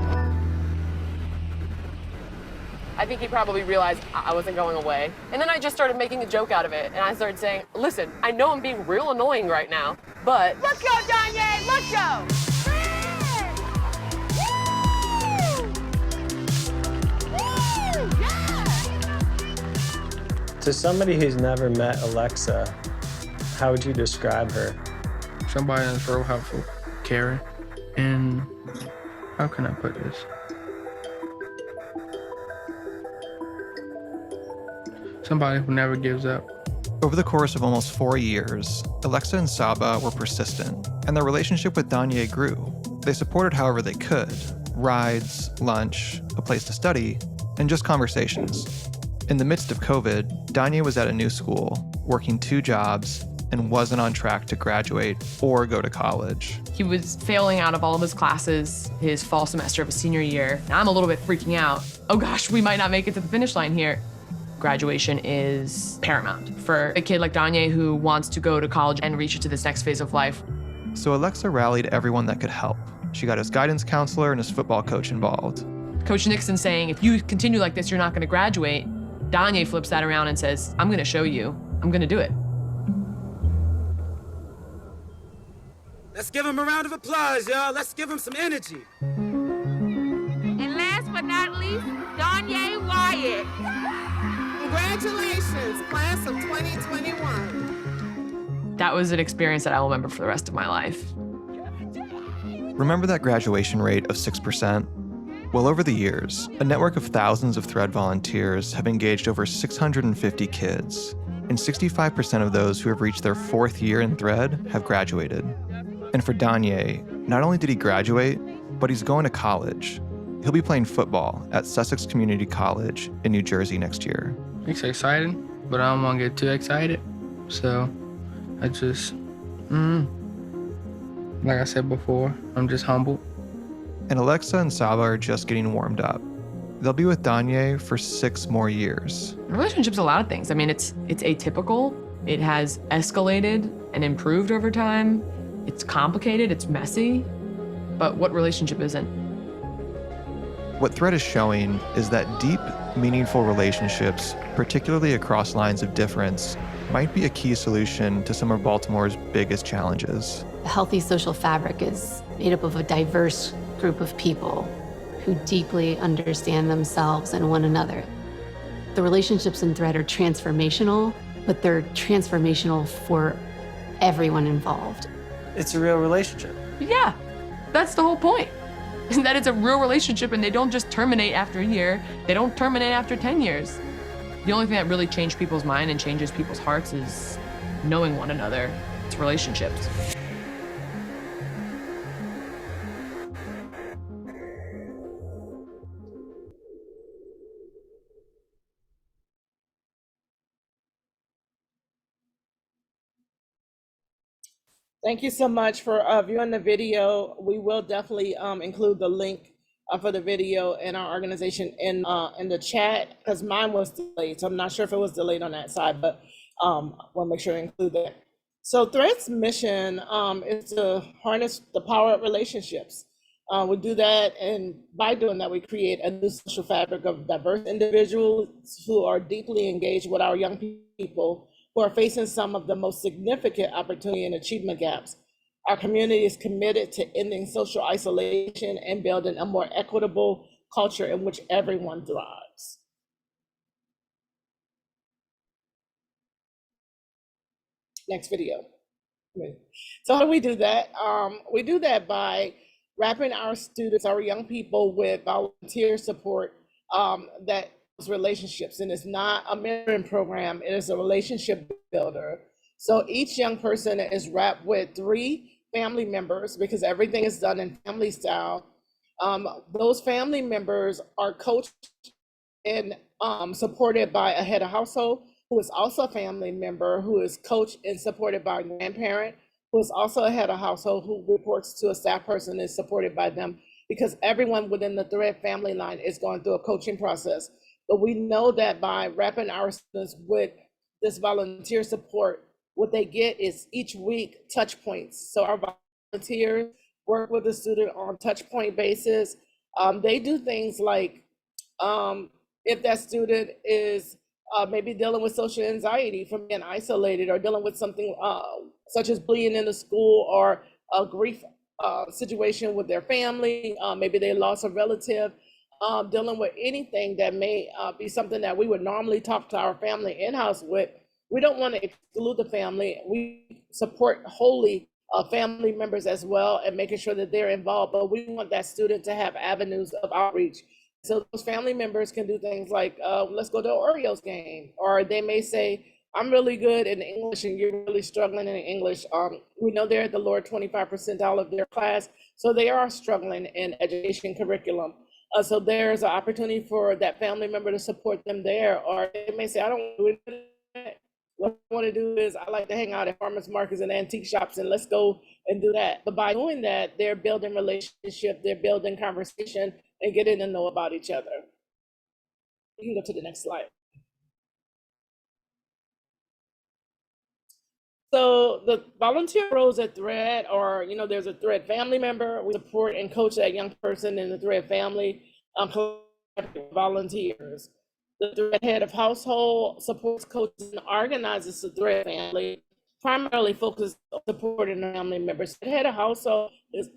S10: I think he probably realized I wasn't going away. And then I just started making a joke out of it. And I started saying, listen, I know I'm being real annoying right now, but let's go, Danye, let's go!
S12: To somebody who's never met Alexa, how would you describe her?
S8: Somebody that's real helpful, caring, and how can I put this? Somebody who never gives up.
S7: Over the course of almost 4 years, Alexa and Saba were persistent, and their relationship with Danye grew. They supported however they could: rides, lunch, a place to study, and just conversations. In the midst of COVID, Danye was at a new school, working 2 jobs, and wasn't on track to graduate or go to college.
S10: He was failing out of all of his classes his fall semester of his senior year. Now I'm a little bit freaking out. Oh gosh, we might not make it to the finish line here. Graduation is paramount for a kid like Danye who wants to go to college and reach into this next phase of life.
S7: So Alexa rallied everyone that could help. She got his guidance counselor and his football coach involved.
S10: Coach Nixon saying, if you continue like this, you're not gonna graduate. Danye flips that around and says, I'm gonna show you, I'm gonna do it.
S13: Let's give him a round of applause, y'all. Let's give him some energy.
S14: And last but not least, Danye Wyatt. Congratulations, class of 2021.
S10: That was an experience that I will remember for the rest of my life.
S7: Remember that graduation rate of 6%? Well, over the years, a network of thousands of Thread volunteers have engaged over 650 kids, and 65% of those who have reached their 4th year in Thread have graduated. And for Danye, not only did he graduate, but he's going to college. He'll be playing football at Sussex Community College in New Jersey next year.
S8: It's exciting, but I don't want to get too excited. So I just, like I said before, I'm just humbled.
S7: And Alexa and Saba are just getting warmed up. They'll be with Danye for 6 more years.
S10: A relationship's a lot of things. I mean, it's atypical. It has escalated and improved over time. It's complicated, it's messy, but what relationship isn't?
S7: What Thread is showing is that deep, meaningful relationships, particularly across lines of difference, might be a key solution to some of Baltimore's biggest challenges.
S11: A healthy social fabric is made up of a diverse group of people who deeply understand themselves and one another. The relationships in Thread are transformational, but they're transformational for everyone involved.
S12: It's a real relationship.
S10: Yeah, that's the whole point. Is that it's a real relationship and they don't just terminate after a year, they don't terminate after 10 years. The only thing that really changed people's mind and changes people's hearts is knowing one another. It's relationships.
S6: Thank you so much for viewing the video. We will definitely include the link for the video and our organization in the chat, because mine was delayed. So I'm not sure if it was delayed on that side, but we'll make sure to include that. So Thread's mission is to harness the power of relationships. We do that, and by doing that, we create a new social fabric of diverse individuals who are deeply engaged with our young people who are facing some of the most significant opportunity and achievement gaps. Our community is committed to ending social isolation and building a more equitable culture in which everyone thrives. Next video. So how do we do that? We do that by wrapping our students, our young people, with volunteer support that relationships, and it's not a mentoring program, it is a relationship builder. So each young person is wrapped with 3 family members, because everything is done in family style. Those family members are coached and supported by a head of household who is also a family member, who is coached and supported by a grandparent, who is also a head of household who reports to a staff person and is supported by them, because everyone within the Thread family line is going through a coaching process. But we know that by wrapping our students with this volunteer support, what they get is each week touch points. So our volunteers work with the student on touch point basis. They do things like, if that student is maybe dealing with social anxiety from being isolated, or dealing with something such as bullying in the school, or a grief situation with their family, maybe they lost a relative, dealing with anything that may be something that we would normally talk to our family in-house with. We don't want to exclude the family. We support wholly family members as well, and making sure that they're involved, but we want that student to have avenues of outreach. So those family members can do things like, let's go to an Orioles game, or they may say, I'm really good in English and you're really struggling in English. We know they're at the lower 25th percentile of their class, so they are struggling in education curriculum. So there's an opportunity for that family member to support them there. Or they may say, I don't want to do that. What I want to do is I like to hang out at farmers markets and antique shops, and let's go and do that. But by doing that, they're building relationship, they're building conversation, and getting to know about each other. You can go to the next slide. So the volunteer roles at Thread are, there's a Thread family member. We support and coach that young person in the Thread family, volunteers. The Thread head of household supports, coaches, and organizes the Thread family, primarily focused on supporting the family members. The head of household is,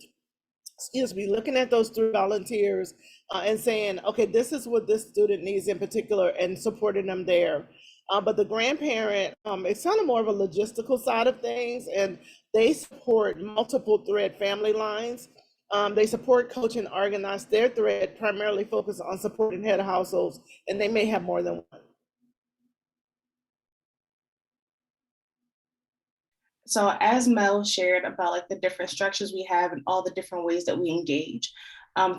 S6: looking at those 3 volunteers and saying, okay, this is what this student needs in particular, and supporting them there. But the grandparent, it's kind of more of a logistical side of things, and they support multiple Thread family lines. They support, coach, and organize their Thread, primarily focused on supporting head of households, and they may have more than one.
S5: So as Mel shared about like the different structures we have and all the different ways that we engage,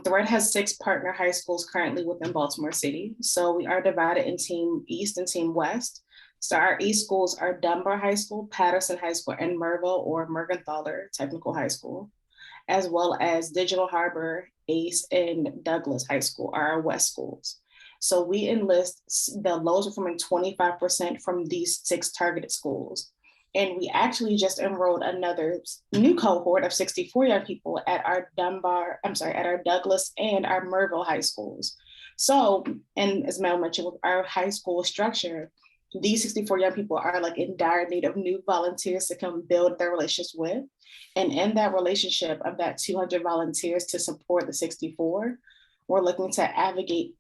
S5: Thread has 6 partner high schools currently within Baltimore City. So we are divided in Team East and Team West. So our East schools are Dunbar High School, Patterson High School, and Merville or Mergenthaler Technical High School, as well as Digital Harbor, Ace, and Douglas High School are our West schools. So we enlist the lowest performing 25% from these 6 targeted schools. And we actually just enrolled another new cohort of 64 young people at our Douglas and our Merville high schools. So, and as Mel mentioned, with our high school structure, these 64 young people are like in dire need of new volunteers to come build their relationships with. And in that relationship of that 200 volunteers to support the 64, we're looking to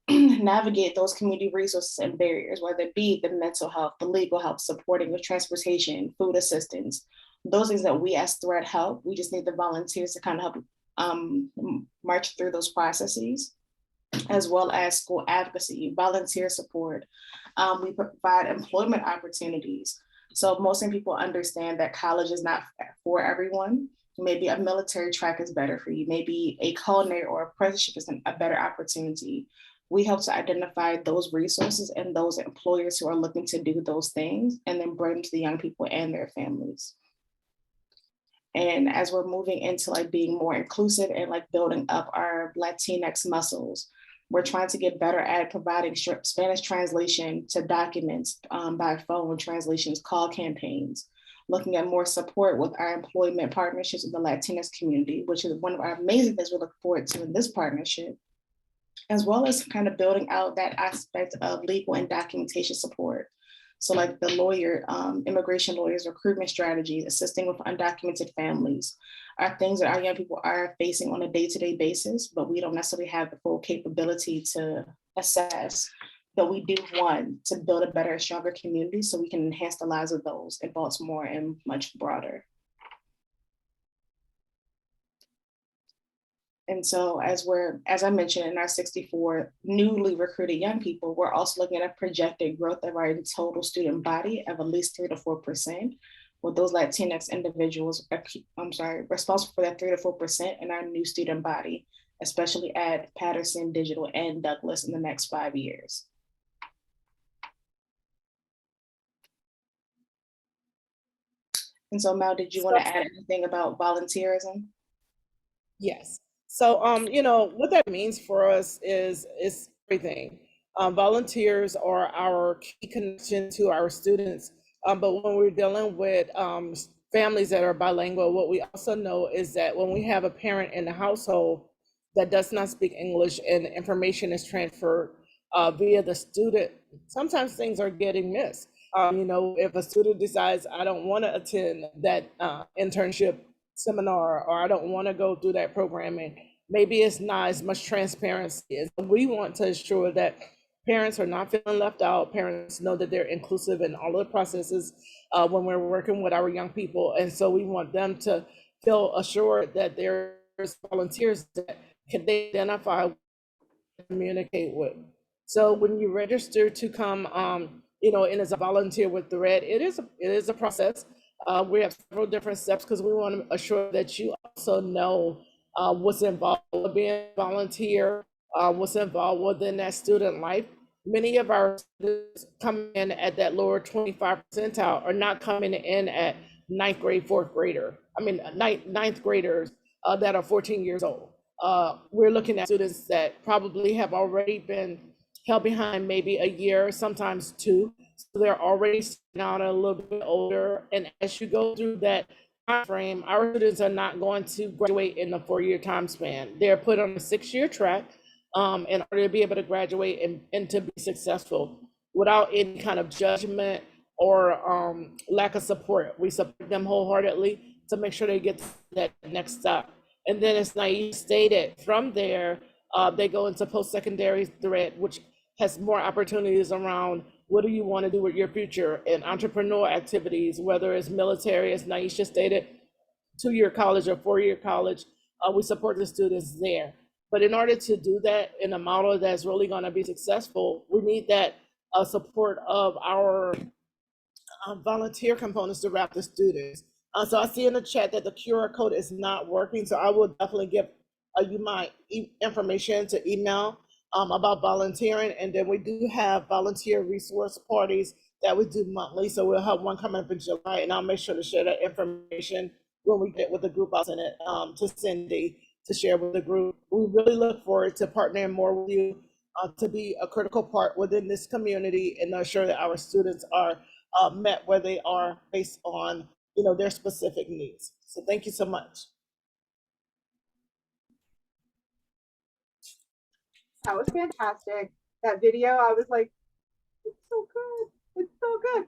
S5: navigate those community resources and barriers, whether it be the mental health, the legal help, supporting with transportation, food assistance, those things that we as Thread help. We just need the volunteers to kind of help march through those processes, as well as school advocacy, volunteer support. We provide employment opportunities. So most people understand that college is not for everyone. Maybe a military track is better for you. Maybe a culinary or apprenticeship is a better opportunity. We help to identify those resources and those employers who are looking to do those things, and then bring them to the young people and their families. And as we're moving into like being more inclusive and like building up our Latinx muscles, we're trying to get better at providing Spanish translation to documents by phone, translations, call campaigns, looking at more support with our employment partnerships with the Latinx community, which is one of our amazing things we look forward to in this partnership, as well as kind of building out that aspect of legal and documentation support. So like the immigration lawyers, recruitment strategies, assisting with undocumented families are things that our young people are facing on a day-to-day basis, but we don't necessarily have the full capability to assess. But we do want to build a better, stronger community so we can enhance the lives of those in Baltimore and much broader. And so as I mentioned, in our 64 newly recruited young people, we're also looking at a projected growth of our total student body of at least 3 to 4%, with those Latinx individuals, responsible for that 3 to 4% in our new student body, especially at Patterson, Digital, and Douglas in the next 5 years. And so Mel, did you want to add anything about volunteerism?
S6: Yes. So, you know, what that means for us is everything. Volunteers are our key connection to our students. But when we're dealing with families that are bilingual, what we also know is that when we have a parent in the household that does not speak English and information is transferred via the student, sometimes things are getting missed. You know, if a student decides, I don't want to attend that internship seminar, or I don't want to go through that programming, maybe it's not as much transparency. And we want to ensure that parents are not feeling left out. Parents know that they're inclusive in all of the processes when we're working with our young people. And so we want them to feel assured that there's volunteers that can they identify, communicate with. So when you register to come, you know, and as a volunteer with the Red, it is a process. We have several different steps because we want to assure that you also know what's involved with being a volunteer, what's involved within that student life. Many of our students come in at that lower 25 percentile are not coming in at ninth grade, ninth graders that are 14 years old. We're looking at students that probably have already been held behind maybe a year, sometimes two. So they're already out a little bit older. And as you go through that time frame, our students are not going to graduate in a 4-year time span. They're put on a 6-year track in order to be able to graduate and to be successful without any kind of judgment or lack of support. We support them wholeheartedly to make sure they get to that next step. And then as Naive stated, from there, they go into post-secondary thread, which has more opportunities around what do you want to do with your future and entrepreneur activities, whether it's military, as Naisha stated, 2-year college or 4-year college, we support the students there. But in order to do that in a model that's really going to be successful, we need that support of our volunteer components to wrap the students. So I see in the chat that the QR code is not working, so I will definitely give you my information to email about volunteering. And then we do have volunteer resource parties that we do monthly. So we'll have one coming up in July, and I'll make sure to share that information when we get with the group. I'll send it to Cindy to share with the group. We really look forward to partnering more with you to be a critical part within this community and ensure that our students are met where they are based on, you know, their specific needs. So thank you so much.
S1: That was fantastic. That video, I was like, it's so good. It's so good.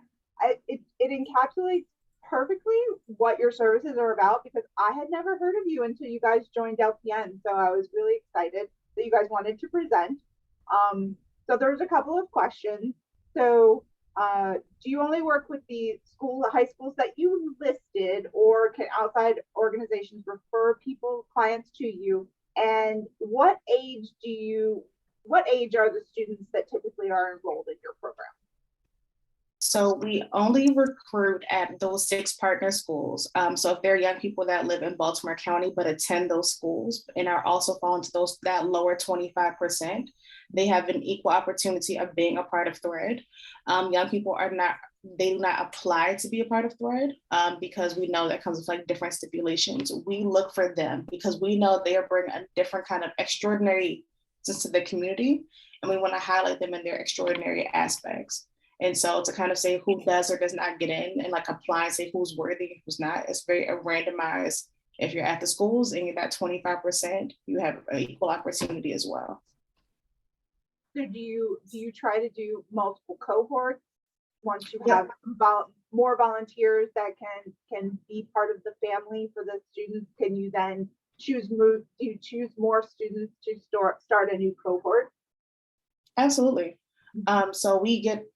S1: It encapsulates perfectly what your services are about, because I had never heard of you until you guys joined LPN. So I was really excited that you guys wanted to present. So there's a couple of questions. So do you only work with the high schools that you listed, or can outside organizations refer clients to you? And what age are the students that typically are enrolled in your program?
S5: So we only recruit at those 6 partner schools. So if there are young people that live in Baltimore County but attend those schools and are also fall into that lower 25%, they have an equal opportunity of being a part of Thread. Young people they do not apply to be a part of Thread because we know that comes with like different stipulations. We look for them because we know they are bringing a different kind of extraordinary sense to the community, and we want to highlight them in their extraordinary aspects. And so to kind of say who does or does not get in and like apply and say who's worthy and who's not, it's very randomized. If you're at the schools and you're that 25%, you have an equal opportunity as well.
S1: So do you try to do multiple cohorts once you have more volunteers that can be part of the family for the students? Can you then choose more students to start a new cohort?
S5: Absolutely. So we get,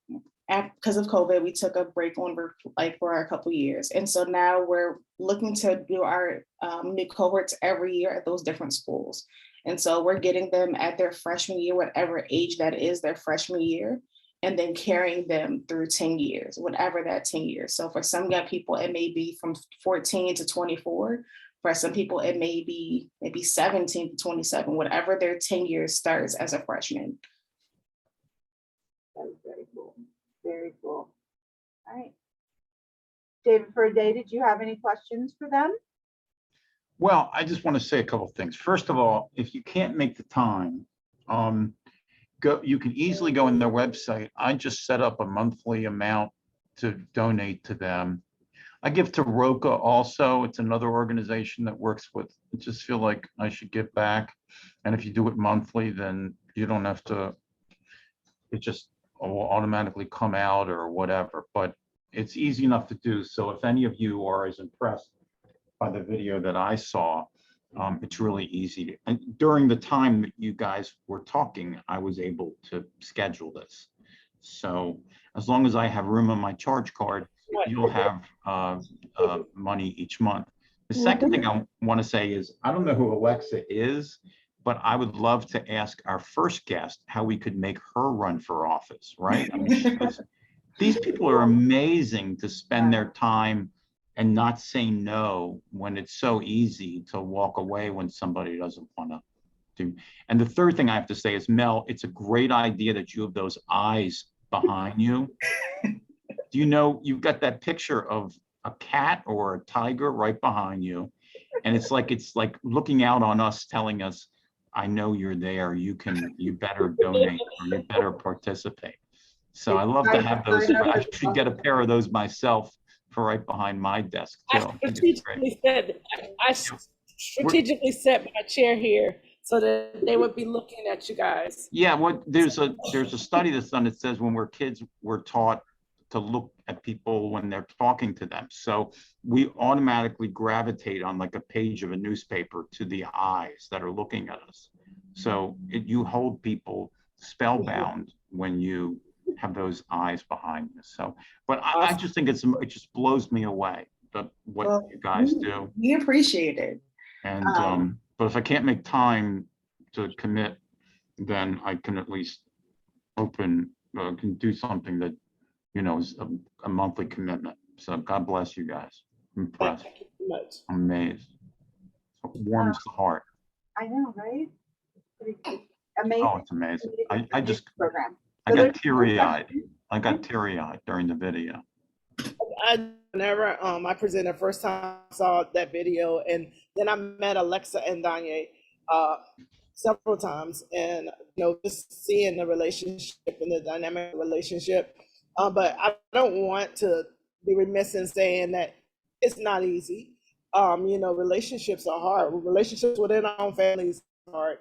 S5: because of COVID, we took a break for a couple years. And so now we're looking to do our new cohorts every year at those different schools. And so we're getting them at their freshman year, whatever age that is, their freshman year, and then carrying them through 10 years, whatever that 10 years. So for some young people, it may be from 14 to 24. For some people, it may be maybe 17 to 27, whatever their 10 years starts as a freshman.
S1: That is very cool. Very cool. All right. David, for a day, did you have any questions for them?
S2: Well, I just want to say a couple of things. First of all, if you can't make the time, you can easily go on their website. I just set up a monthly amount to donate to them. I give to Roca also. It's another organization that works with, I just feel like I should give back. And if you do it monthly, then you don't have to, it just will automatically come out or whatever, but it's easy enough to do. So if any of you are as impressed by the video that I saw, it's really easy. And during the time that you guys were talking, I was able to schedule this. So as long as I have room on my charge card, you'll have money each month. The second thing I want to say is, I don't know who Alexa is, but I would love to ask our first guest how we could make her run for office, right? I mean, these people are amazing to spend their time and not say no when it's so easy to walk away when somebody doesn't want to do. And the third thing I have to say is, Mel, it's a great idea that you have those eyes behind you. Do you know, you've got that picture of a cat or a tiger right behind you. And it's like looking out on us, telling us, I know you're there. You better donate or you better participate. So I love to have those. I should get a pair of those myself for right behind my desk too.
S6: I strategically set my chair here so that they would be looking at you guys.
S2: Yeah, there's a study that's done that says when we're kids, we're taught to look at people when they're talking to them. So we automatically gravitate on like a page of a newspaper to the eyes that are looking at us. So you hold people spellbound when you have those eyes behind you. So, but I just think it just blows me away what you guys do.
S5: We appreciate it.
S2: And but if I can't make time to commit, then I can at least can do something that, you know, is a monthly commitment. So God bless you guys. I'm impressed.
S6: Thank you so much.
S2: I'm amazed. It warms the heart.
S1: I know, right? Amazing.
S2: Oh, it's amazing. I just
S1: program.
S2: I got teary-eyed. I got teary-eyed during the video.
S6: Whenever I presented first time I saw that video, and then I met Alexa and Danye several times, and you know, just seeing the relationship and the dynamic relationship. But I don't want to be remiss in saying that it's not easy. You know, relationships are hard. Relationships within our own families are hard.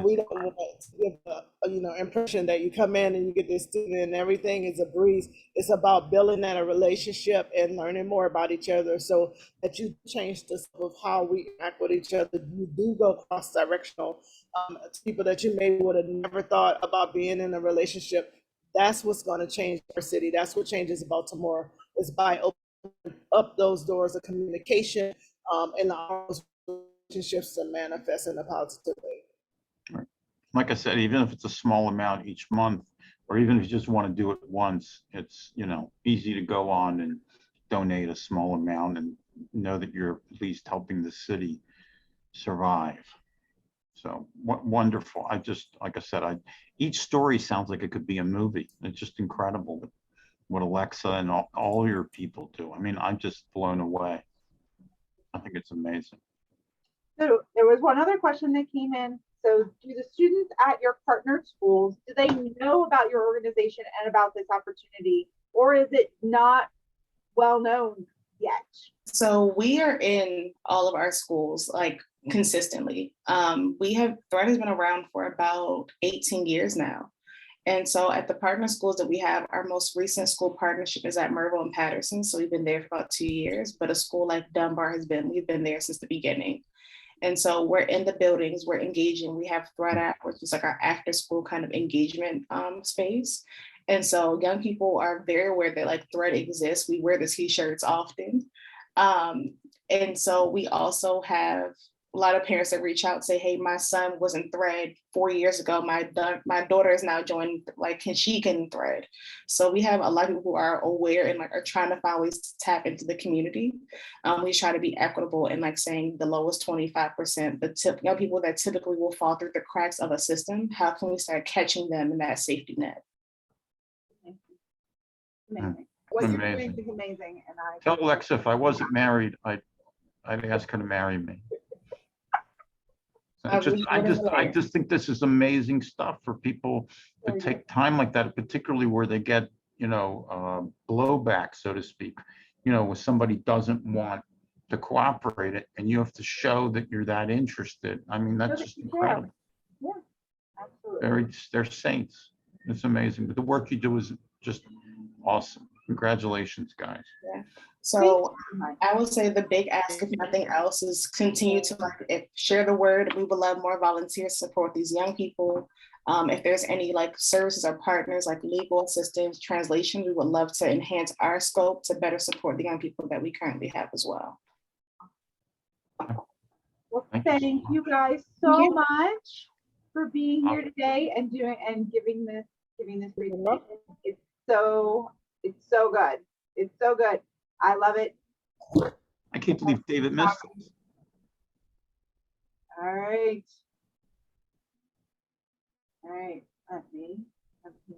S6: We don't want to give the impression that you come in and you get this student and everything is a breeze. It's about building that a relationship and learning more about each other so that you change the scope of how we act with each other. You do go cross-directional to people that you maybe would have never thought about being in a relationship. That's what's going to change our city. That's what changes Baltimore, is by opening up those doors of communication and allowing those relationships to manifest in a positive way.
S2: Right. Like I said, even if it's a small amount each month, or even if you just want to do it once, it's, you know, easy to go on and donate a small amount and know that you're at least helping the city survive. So wonderful. I just, like I said, each story sounds like it could be a movie. It's just incredible what Alexa and all your people do. I mean, I'm just blown away. I think it's amazing.
S1: So there was one other question that came in. So do the students at your partner schools, do they know about your organization and about this opportunity, or is it not well known yet?
S5: So we are in all of our schools, like consistently. Thread has been around for about 18 years now. And so at the partner schools that we have, our most recent school partnership is at Merville and Patterson. So we've been there for about 2 years, but a school like Dunbar we've been there since the beginning. And so we're in the buildings, we're engaging. We have Thread App, which is like our after school kind of engagement space. And so young people are very aware that like Thread exists. We wear the t-shirts often. And so we also have a lot of parents that reach out and say, hey, my son was in Thread 4 years ago. My daughter is now joining, like, can she get in Thread? So we have a lot of people who are aware and like are trying to find ways to tap into the community. We try to be equitable and like saying the lowest 25%, the young people that typically will fall through the cracks of a system, how can we start catching them in that safety net?
S1: Amazing. what you're doing
S2: Amazing.
S1: is amazing, and I
S2: Tell Alexa if I wasn't married, I'd ask her to marry me. So I just think this is amazing stuff for people to take time like that, particularly where they get, blowback, so to speak, where somebody doesn't want to cooperate it, and you have to show that you're that interested. I mean, that's just incredible.
S1: Yeah, absolutely.
S2: They're saints. It's amazing. But the work you do is just awesome. Congratulations, guys.
S5: Yeah. So I would say the big ask, if nothing else, is continue to share the word. We would love more volunteers to support these young people. If there's any services or partners like legal assistance, translation, we would love to enhance our scope to better support the young people that we currently have as well.
S1: Well, thank you guys so much for being here today and giving this presentation. It's so good. It's so good. I love it.
S2: I can't believe David missed it.
S1: All right. Let me come here.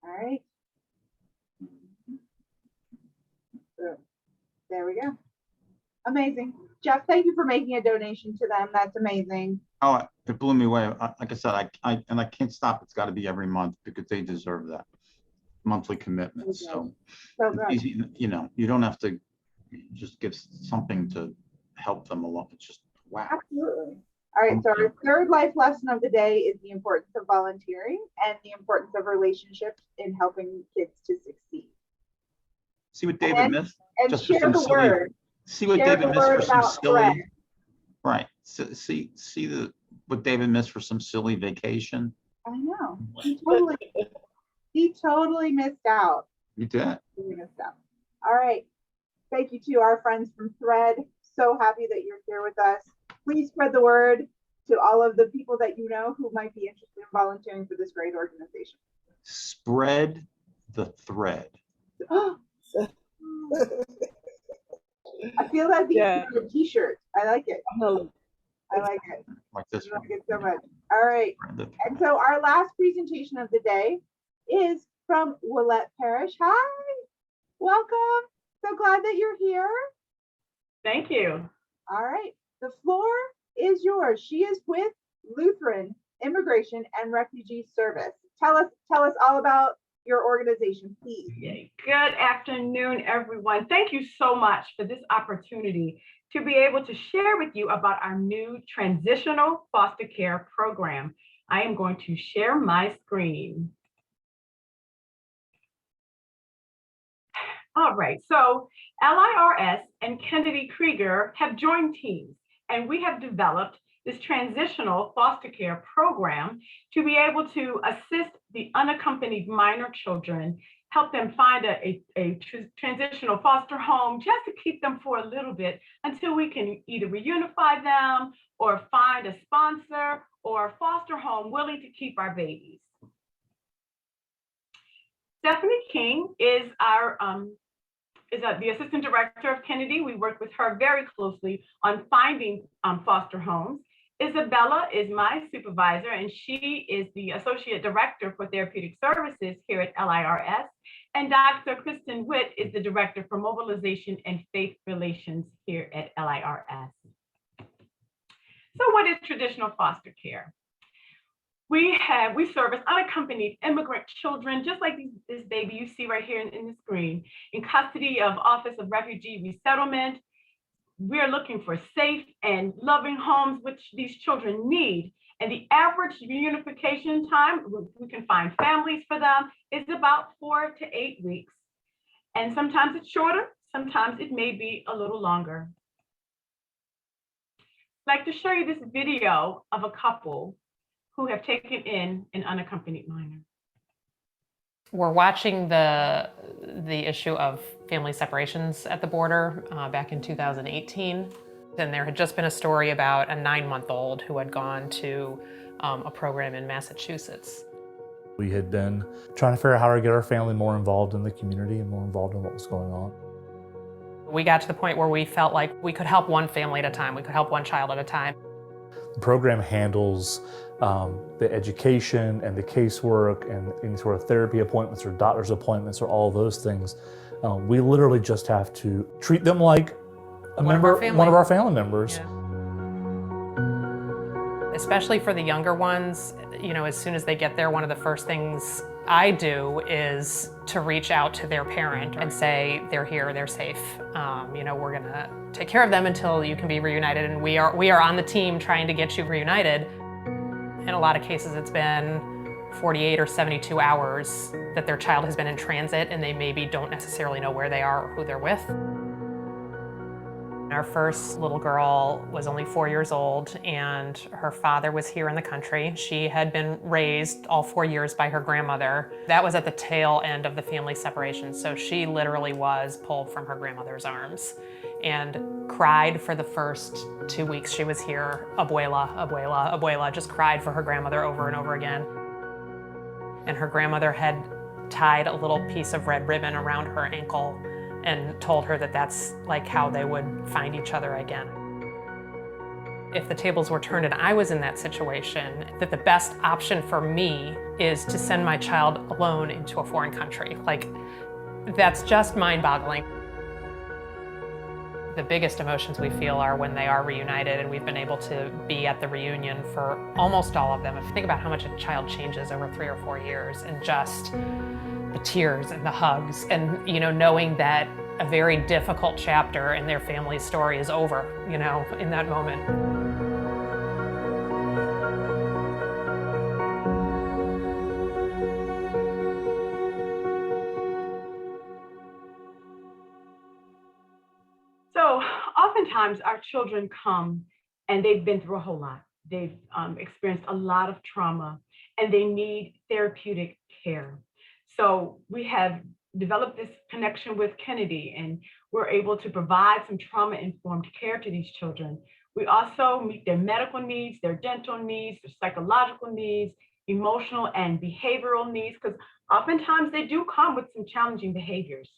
S1: All right. So, there we go. Amazing. Jeff, thank you for making a donation to them. That's amazing.
S2: Oh, it blew me away. Like I said, I can't stop. It's got to be every month because they deserve that monthly commitment. So
S1: good.
S2: Easy, you don't have to just give something to help them along. It's just wow.
S1: Absolutely. All right. So our third life lesson of the day is the importance of volunteering and the importance of relationships in helping kids to succeed.
S2: See what David missed?
S1: And
S2: just
S1: share the word.
S2: See what David missed for some silly. Right. So, see what David missed for some silly vacation.
S1: I know. He totally missed out.
S2: You did.
S1: He missed out. All right. Thank you to our friends from Thread. So happy that you're here with us. Please spread the word to all of the people that you know who might be interested in volunteering for this great organization.
S2: Spread the thread.
S1: I feel that these are a t-shirt. I like it. I like it.
S2: Like this
S1: one. I like it so much. All right. And so our last presentation of the day is from Willette Parish. Hi. Welcome. So glad that you're here.
S15: Thank you.
S1: All right. The floor is yours. She is with Lutheran Immigration and Refugee Service. Tell us all about your organization, please.
S15: Yay. Good afternoon, everyone. Thank you so much for this opportunity to be able to share with you about our new transitional foster care program. I am going to share my screen. All right, so LIRS and Kennedy Krieger have joined teams, and we have developed this transitional foster care program to be able to assist the unaccompanied minor children, help them find a transitional foster home just to keep them for a little bit until we can either reunify them or find a sponsor or a foster home willing to keep our babies. Stephanie King is the assistant director of Kennedy. We work with her very closely on finding foster homes. Isabella is my supervisor, and she is the associate director for therapeutic services here at LIRS. And Dr. Kristen Witt is the director for mobilization and faith relations here at LIRS. So what is traditional foster care? We service unaccompanied immigrant children, just like this baby you see right here in the screen, in custody of Office of Refugee Resettlement. We're looking for safe and loving homes which these children need. And the average reunification time, we can find families for them, is about 4 to 8 weeks. And sometimes it's shorter, sometimes it may be a little longer. I'd like to show you this video of a couple who have taken in an unaccompanied minor.
S16: We're watching the issue of family separations at the border back in 2018. And there had just been a story about a 9-month-old who had gone to a program in Massachusetts.
S17: We had been trying to figure out how to get our family more involved in the community and more involved in what was going on.
S16: We got to the point where we felt like we could help one family at a time, we could help one child at a time.
S17: The program handles the education and the casework and any sort of therapy appointments or doctor's appointments or all those things. We literally just have to treat them like one of our family members.
S16: Yeah. Especially for the younger ones, you know, as soon as they get there, one of the first things I do is to reach out to their parent and say, they're here, they're safe. You know, we're gonna take care of them until you can be reunited, and we are on the team trying to get you reunited. In a lot of cases, it's been 48 or 72 hours that their child has been in transit, and they maybe don't necessarily know where they are or who they're with. Our first little girl was only 4 years old, and her father was here in the country. She had been raised all 4 years by her grandmother. That was at the tail end of the family separation, so she literally was pulled from her grandmother's arms and cried for the first 2 weeks she was here. Abuela, abuela, abuela, just cried for her grandmother over and over again. And her grandmother had tied a little piece of red ribbon around her ankle and told her that that's like how they would find each other again. If the tables were turned and I was in that situation, that the best option for me is to send my child alone into a foreign country. Like, that's just mind-boggling. The biggest emotions we feel are when they are reunited, and we've been able to be at the reunion for almost all of them. If you think about how much a child changes over 3 or 4 years, and just the tears and the hugs, and, you know, knowing that a very difficult chapter in their family's story is over, you know, in that moment.
S15: So oftentimes our children come and they've been through a whole lot. They've experienced a lot of trauma and they need therapeutic care. So we have developed this connection with Kennedy, and we're able to provide some trauma-informed care to these children. We also meet their medical needs, their dental needs, their psychological needs, emotional and behavioral needs, because oftentimes they do come with some challenging behaviors.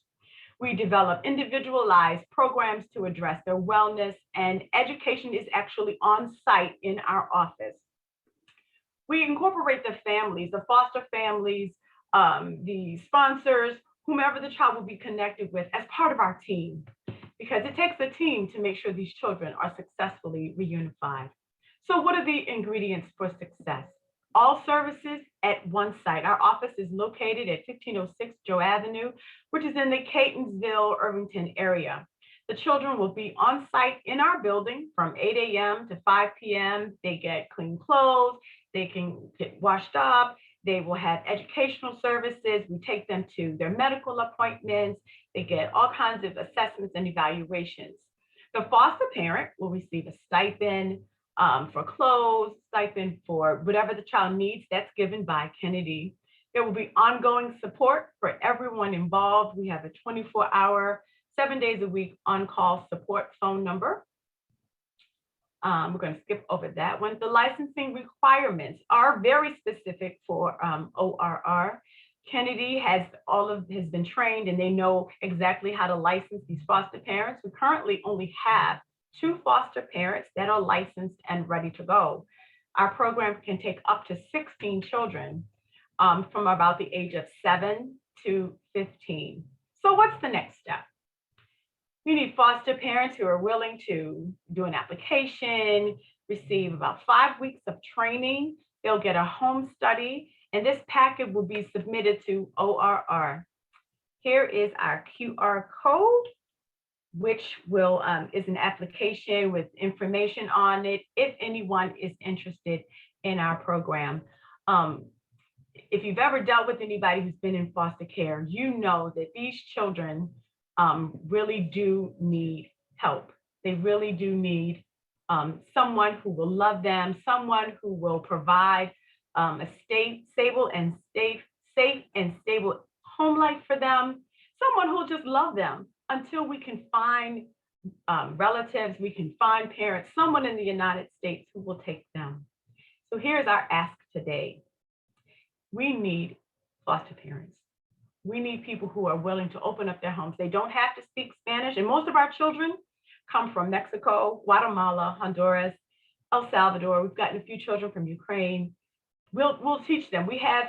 S15: We develop individualized programs to address their wellness, and education is actually on site in our office. We incorporate the families, the foster families, the sponsors, whomever the child will be connected with as part of our team, because it takes a team to make sure these children are successfully reunified. So what are the ingredients for success? All services at one site. Our office is located at 1506 Joe Avenue, which is in the Catonsville, Irvington area. The children will be on site in our building from 8 a.m. to 5 p.m. They get clean clothes, they can get washed up, they will have educational services. We take them to their medical appointments. They get all kinds of assessments and evaluations. The foster parent will receive a stipend for clothes, stipend for whatever the child needs. That's given by Kennedy. There will be ongoing support for everyone involved. We have a 24-hour, 7 days a week on-call support phone number. We're going to skip over that one. The licensing requirements are very specific for ORR. Kennedy has been trained, and they know exactly how to license these foster parents. We currently only have 2 foster parents that are licensed and ready to go. Our program can take up to 16 children from about the age of 7 to 15. So what's the next step? We need foster parents who are willing to do an application, receive about 5 weeks of training. They'll get a home study, and this packet will be submitted to ORR. Here is our QR code, which will is an application with information on it if anyone is interested in our program. If you've ever dealt with anybody who's been in foster care, you know that these children really do need help. They really do need someone who will love them, someone who will provide a stable and safe and stable home life for them, someone who will just love them until we can find relatives, we can find parents, someone in the United States who will take them. So here's our ask today. We need foster parents. We need people who are willing to open up their homes. They don't have to speak Spanish, and most of our children come from Mexico, Guatemala, Honduras, El Salvador. We've gotten a few children from Ukraine. We'll teach them. We have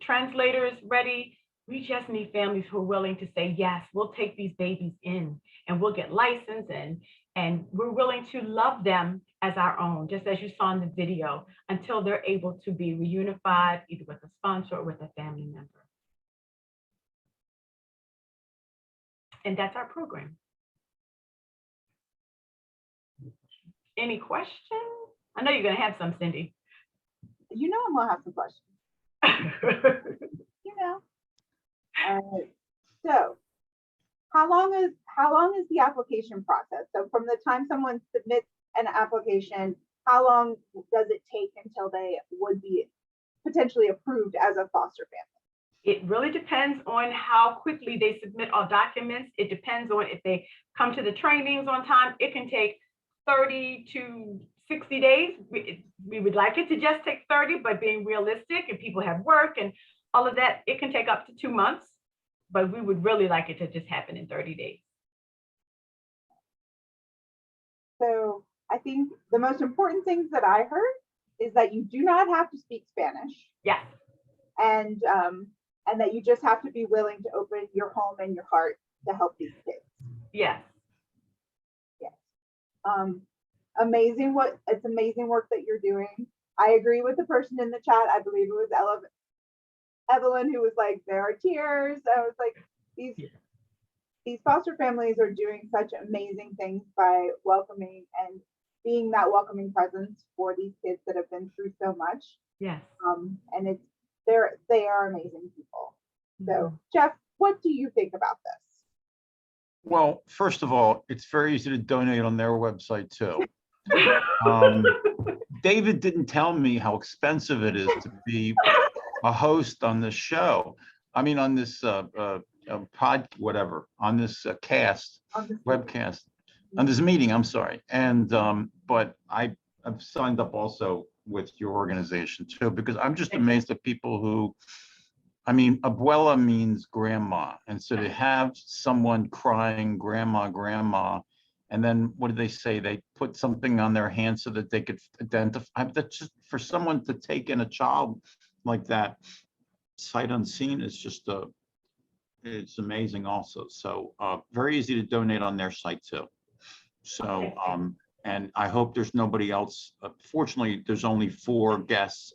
S15: translators ready. We just need families who are willing to say, yes, we'll take these babies in and we'll get licensed, and we're willing to love them as our own, just as you saw in the video, until they're able to be reunified either with a sponsor or with a family member. And that's our program. Any questions? I know you're going to have some, Cindy.
S1: You know I'm going to have some questions. You know. So how long is the application process? So from the time someone submits an application, how long does it take until they would be potentially approved as a foster family?
S15: It really depends on how quickly they submit all documents. It depends on if they come to the trainings on time. It can take 30 to 60 days. We would like it to just take 30, but being realistic, and people have work and all of that, it can take up to 2 months, but we would really like it to just happen in 30 days.
S1: So I think the most important things that I heard is that you do not have to speak Spanish.
S15: Yes.
S1: And that you just have to be willing to open your home and your heart to help these kids.
S15: Yes.
S1: Yes. Amazing work that you're doing. I agree with the person in the chat. I believe it was Evelyn, who was like, there are tears. I was like, these foster families are doing such amazing things by welcoming and being that welcoming presence for these kids that have been through so much.
S15: Yes.
S1: And they are amazing people. So Jeff, what do you think about this?
S2: Well, first of all, it's very easy to donate on their website too. David didn't tell me how expensive it is to be a host on this show. I mean, on this webcast, on this meeting, I'm sorry. And, but I've signed up also with your organization too, because I'm just amazed at people who, I mean, abuela means grandma. And so to have someone crying, grandma, grandma, and then what do they say? They put something on their hand so that they could identify. That's just, for someone to take in a child like that, sight unseen, is just it's amazing also. So very easy to donate on their site too. So and I hope there's nobody else. Fortunately, there's only 4 guests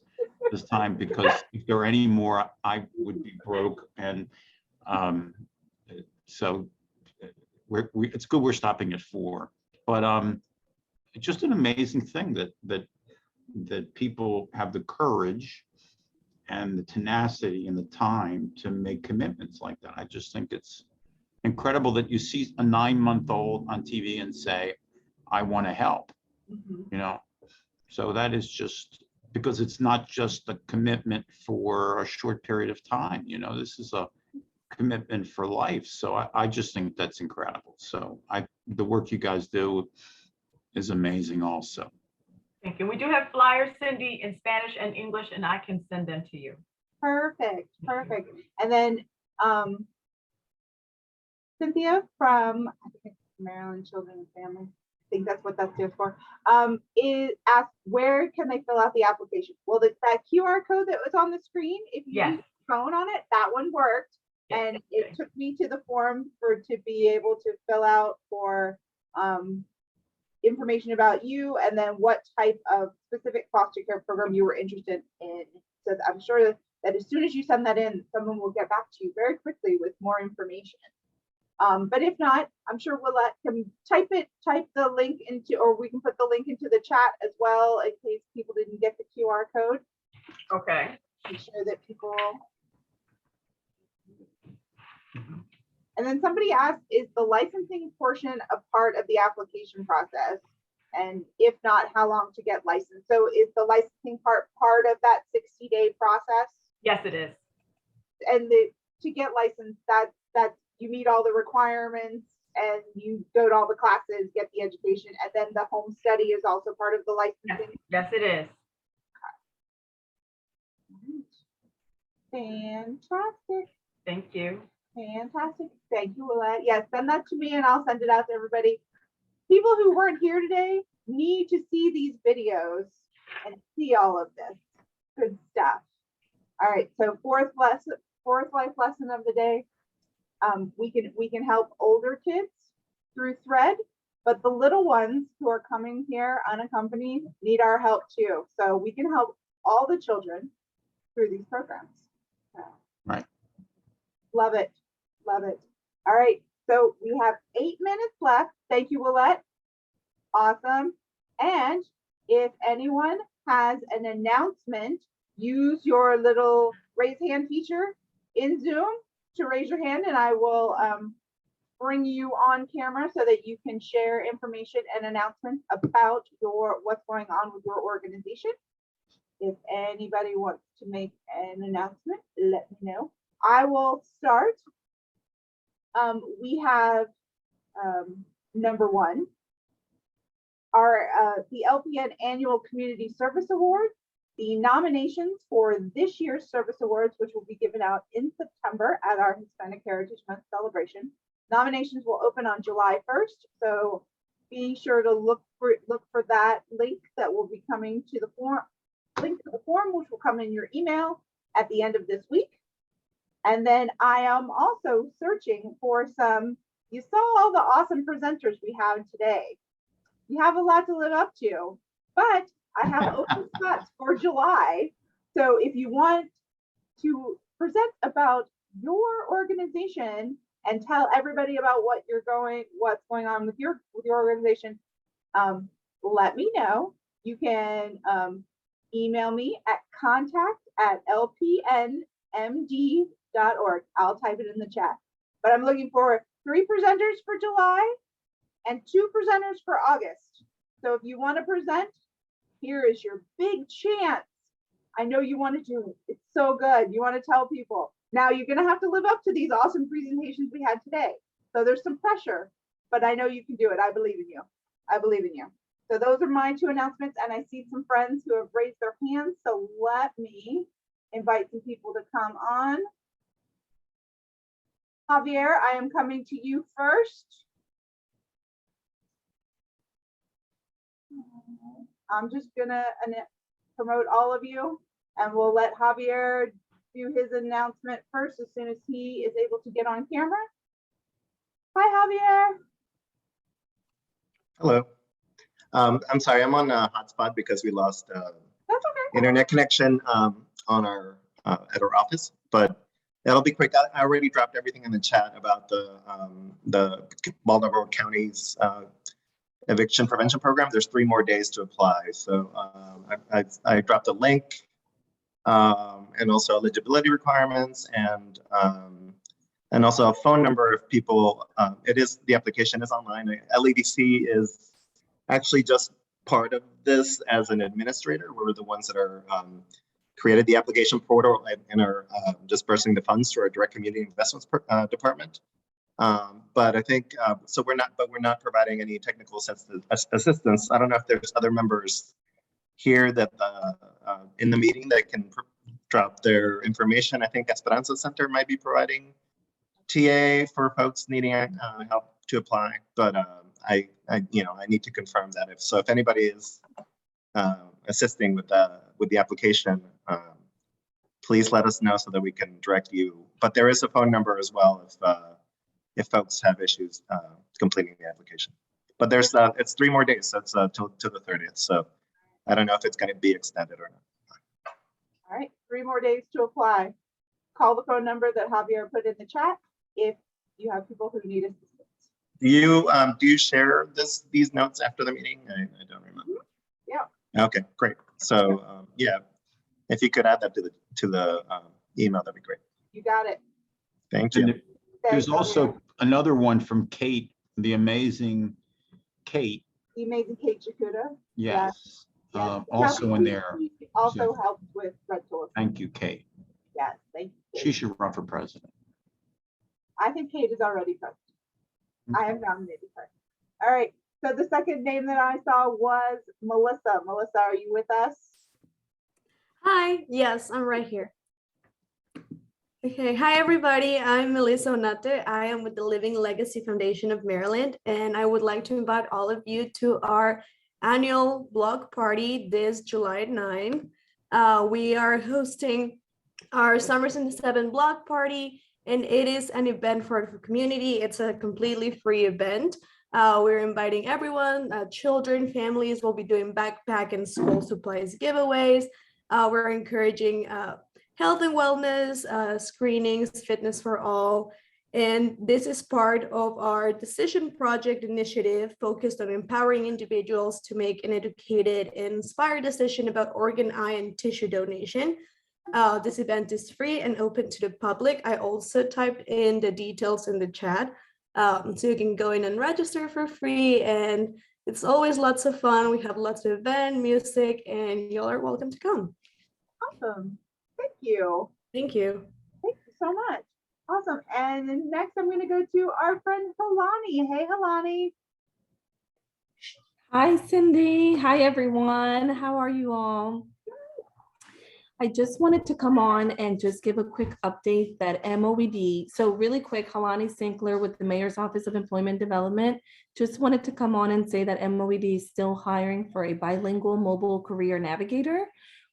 S2: this time, because if there were any more, I would be broke. And so it's good we're stopping at 4. But it's just an amazing thing that people have the courage and the tenacity and the time to make commitments like that. I just think it's incredible that you see a 9-month-old on TV and say, I want to help, you know? So that is just, because it's not just a commitment for a short period of time, you know, this is a commitment for life. So I just think that's incredible. So the work you guys do is amazing also.
S15: Thank you. We do have flyers, Cindy, in Spanish and English, and I can send them to you.
S1: Perfect. And then Cynthia from, I think it's Maryland Children and Families, I think that's what that stands for, is asked, where can they fill out the application? Well, that QR code that was on the screen, if you use your phone on it, that one worked. And it took me to the form to be able to fill out for information about you, and then what type of specific foster care program you were interested in. So I'm sure that as soon as you send that in, someone will get back to you very quickly with more information. But if not, I'm sure we'll let them type the link into, or we can put the link into the chat as well in case people didn't get the QR code.
S15: Okay.
S1: Make sure that people. And then somebody asked, is the licensing portion a part of the application process? And if not, how long to get licensed? So is the licensing part of that 60-day process?
S15: Yes, it is.
S1: And to get licensed, that's you meet all the requirements and you go to all the classes, get the education, and then the home study is also part of the licensing?
S15: Yes, it is.
S1: Fantastic.
S15: Thank you.
S1: Fantastic. Thank you, Willette. Yes, send that to me and I'll send it out to everybody. People who weren't here today, need to see these videos and see all of this good stuff. All right, so fourth life lesson of the day. We can help older kids through Thread, but the little ones who are coming here unaccompanied need our help too. So we can help all the children through these programs.
S2: Right.
S1: Love it. Love it. All right. So we have 8 minutes left. Thank you, Willette. Awesome. And if anyone has an announcement, use your little raise hand feature in Zoom to raise your hand, and I will bring you on camera so that you can share information and announcements about what's going on with your organization. If anybody wants to make an announcement, let me know. I will start. We have number one, the LPN Annual Community Service Award. The nominations for this year's service awards, which will be given out in September at our Hispanic Heritage Month celebration. Nominations will open on July 1st, so be sure to look for that link that will be coming to the form. Link to the form, which will come in your email at the end of this week. And then I am also searching for some. You saw all the awesome presenters we have today. You have a lot to live up to, but I have open spots for July. So if you want to present about your organization and tell everybody about what's going on with your organization, let me know. You can email me at contact@lpnmd.org. I'll type it in the chat. But I'm looking for 3 presenters for July and 2 presenters for August. So if you want to present, here is your big chance. I know you want to do it. It's so good. You want to tell people. Now you're going to have to live up to these awesome presentations we had today. So there's some pressure, but I know you can do it. I believe in you. I believe in you. So those are my 2 announcements, and I see some friends who have raised their hands. So let me invite some people to come on. Javier, I am coming to you first. I'm just gonna promote all of you, and we'll let Javier do his announcement first as soon as he is able to get on camera. Hi, Javier.
S18: Hello. I'm sorry, I'm on a hotspot because we lost
S1: That's okay.
S18: internet connection on our at our office, but that'll be quick. I already dropped everything in the chat about the Baltimore County's eviction prevention program. There's 3 more days to apply. So I dropped a link and also eligibility requirements and also a phone number if people, the application is online. LEDC is actually just part of this as an administrator. We're the ones that are created the application portal and are dispersing the funds to our direct community investments department. But I think so. We're not providing any technical assistance. I don't know if there's other members here that in the meeting that can drop their information. I think Esperanza Center might be providing TA for folks needing help to apply. But I need to confirm that. If anybody is assisting with the application, please let us know so that we can direct you. But there is a phone number as well if folks have issues completing the application. But there's it's 3 more days, so it's to the 30th. So I don't know if it's going to be extended or not.
S1: All right, 3 more days to apply. Call the phone number that Javier put in the chat if you have people who need assistance.
S18: Do you share these notes after the meeting? I don't remember.
S1: Yeah.
S18: Okay, great. So yeah, if you could add that to the email, that'd be great.
S1: You got it.
S18: Thank you.
S2: There's also another one from Kate, the amazing Kate.
S1: The amazing Kate Jakuda.
S2: Yes.
S1: Yes.
S2: Also in there.
S1: She also helped with rental.
S2: Thank you, Kate.
S1: Yes, thank you.
S2: She should run for president.
S1: I think Kate is already president. I have nominated her. All right. So the second name that I saw was Melissa. Melissa, are you with us?
S19: Hi. Yes, I'm right here. Okay. Hi, everybody. I'm Melissa Onate. I am with the Living Legacy Foundation of Maryland, and I would like to invite all of you to our annual block party this July 9. We are hosting our Summers in the Seven block party, and it is an event for the community. It's a completely free event. We're inviting everyone, children, families. Will be doing backpack and school supplies giveaways. We're encouraging health and wellness, screenings, fitness for all. And this is part of our Decision Project initiative focused on empowering individuals to make an educated and inspired decision about organ, eye, and tissue donation. This event is free and open to the public. I also typed in the details in the chat. So you can go in and register for free, and it's always lots of fun. We have lots of event, music, and y'all are welcome to come.
S1: Awesome. Thank you.
S19: Thank you.
S1: Thank you so much. Awesome. And then next I'm going to go to our friend Helani. Hey, Helani.
S20: Hi, Cindy. Hi, everyone. How are you all? I just wanted to come on and just give a quick update that MOED. So really quick, Helani Sinkler with the Mayor's Office of Employment Development. Just wanted to come on and say that MOED is still hiring for a bilingual mobile career navigator,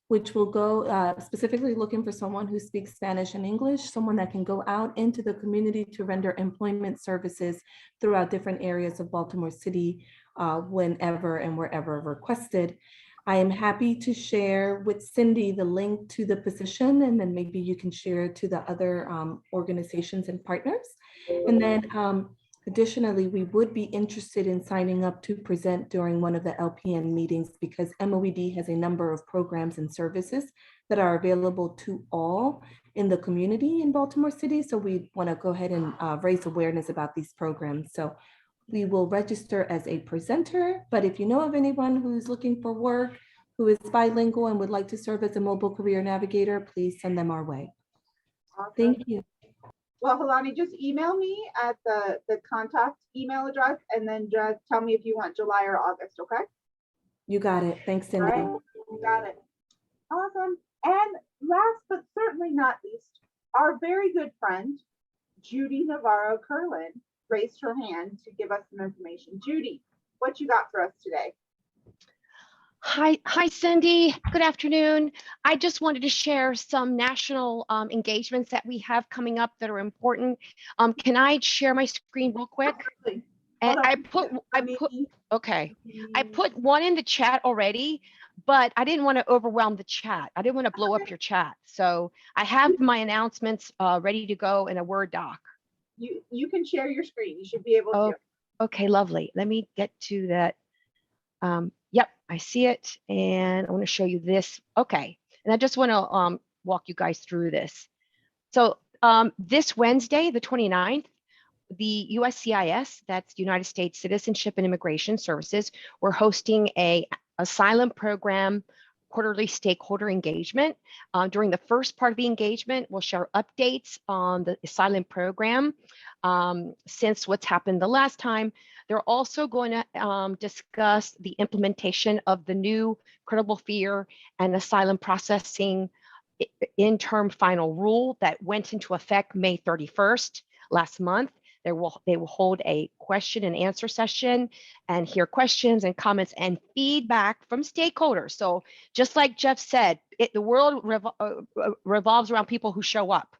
S20: which will go specifically looking for someone who speaks Spanish and English, someone that can go out into the community to render employment services throughout different areas of Baltimore City whenever and wherever requested. I am happy to share with Cindy the link to the position, and then maybe you can share to the other organizations and partners. And then additionally, we would be interested in signing up to present during one of the LPN meetings, because MOED has a number of programs and services that are available to all in the community in Baltimore City. So we want to go ahead and raise awareness about these programs. So we will register as a presenter, but if you know of anyone who's looking for work, who is bilingual and would like to serve as a mobile career navigator, please send them our way.
S1: Awesome.
S20: Thank you.
S1: Well, Helani, just email me at the contact email address, and then just tell me if you want July or August, okay?
S20: You got it. Thanks, Cindy.
S1: All right, you got it. Awesome. And last but certainly not least, our very good friend, Judy Navarro Curlin, raised her hand to give us some information. Judy, what you got for us today?
S21: Hi, Cindy. Good afternoon. I just wanted to share some national engagements that we have coming up that are important. Can I share my screen real quick? And I put one in the chat already, but I didn't want to overwhelm the chat. I didn't want to blow up your chat. So I have my announcements ready to go in a Word doc.
S1: You can share your screen. You should be able to.
S21: Okay, lovely. Let me get to that. Yep, I see it. And I want to show you this. Okay. And I just want to walk you guys through this. So this Wednesday, the 29th, the USCIS, that's United States Citizenship and Immigration Services, we're hosting a asylum program quarterly stakeholder engagement. During the first part of the engagement, we'll share updates on the asylum program since what's happened the last time. They're also going to discuss the implementation of the new credible fear and asylum processing interim final rule that went into effect May 31st last month. They will hold a question and answer session and hear questions and comments and feedback from stakeholders. So just like Jeff said, the world revolves around people who show up.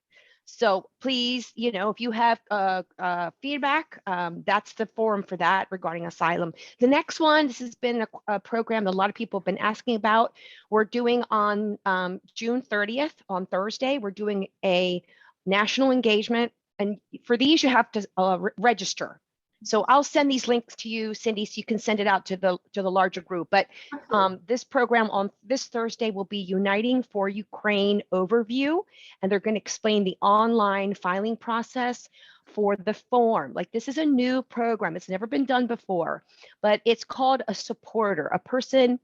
S21: So please, if you have feedback, that's the forum for that regarding asylum. The next one, this has been a program that a lot of people have been asking about. We're doing on June 30th, on Thursday, we're doing a national engagement. And for these, you have to register. So I'll send these links to you, Cindy, so you can send it out to the larger group. But this program on this Thursday will be Uniting for Ukraine overview, and they're going to explain the online filing process for the form. Like, this is a new program. It's never been done before, but it's called a supporter. A person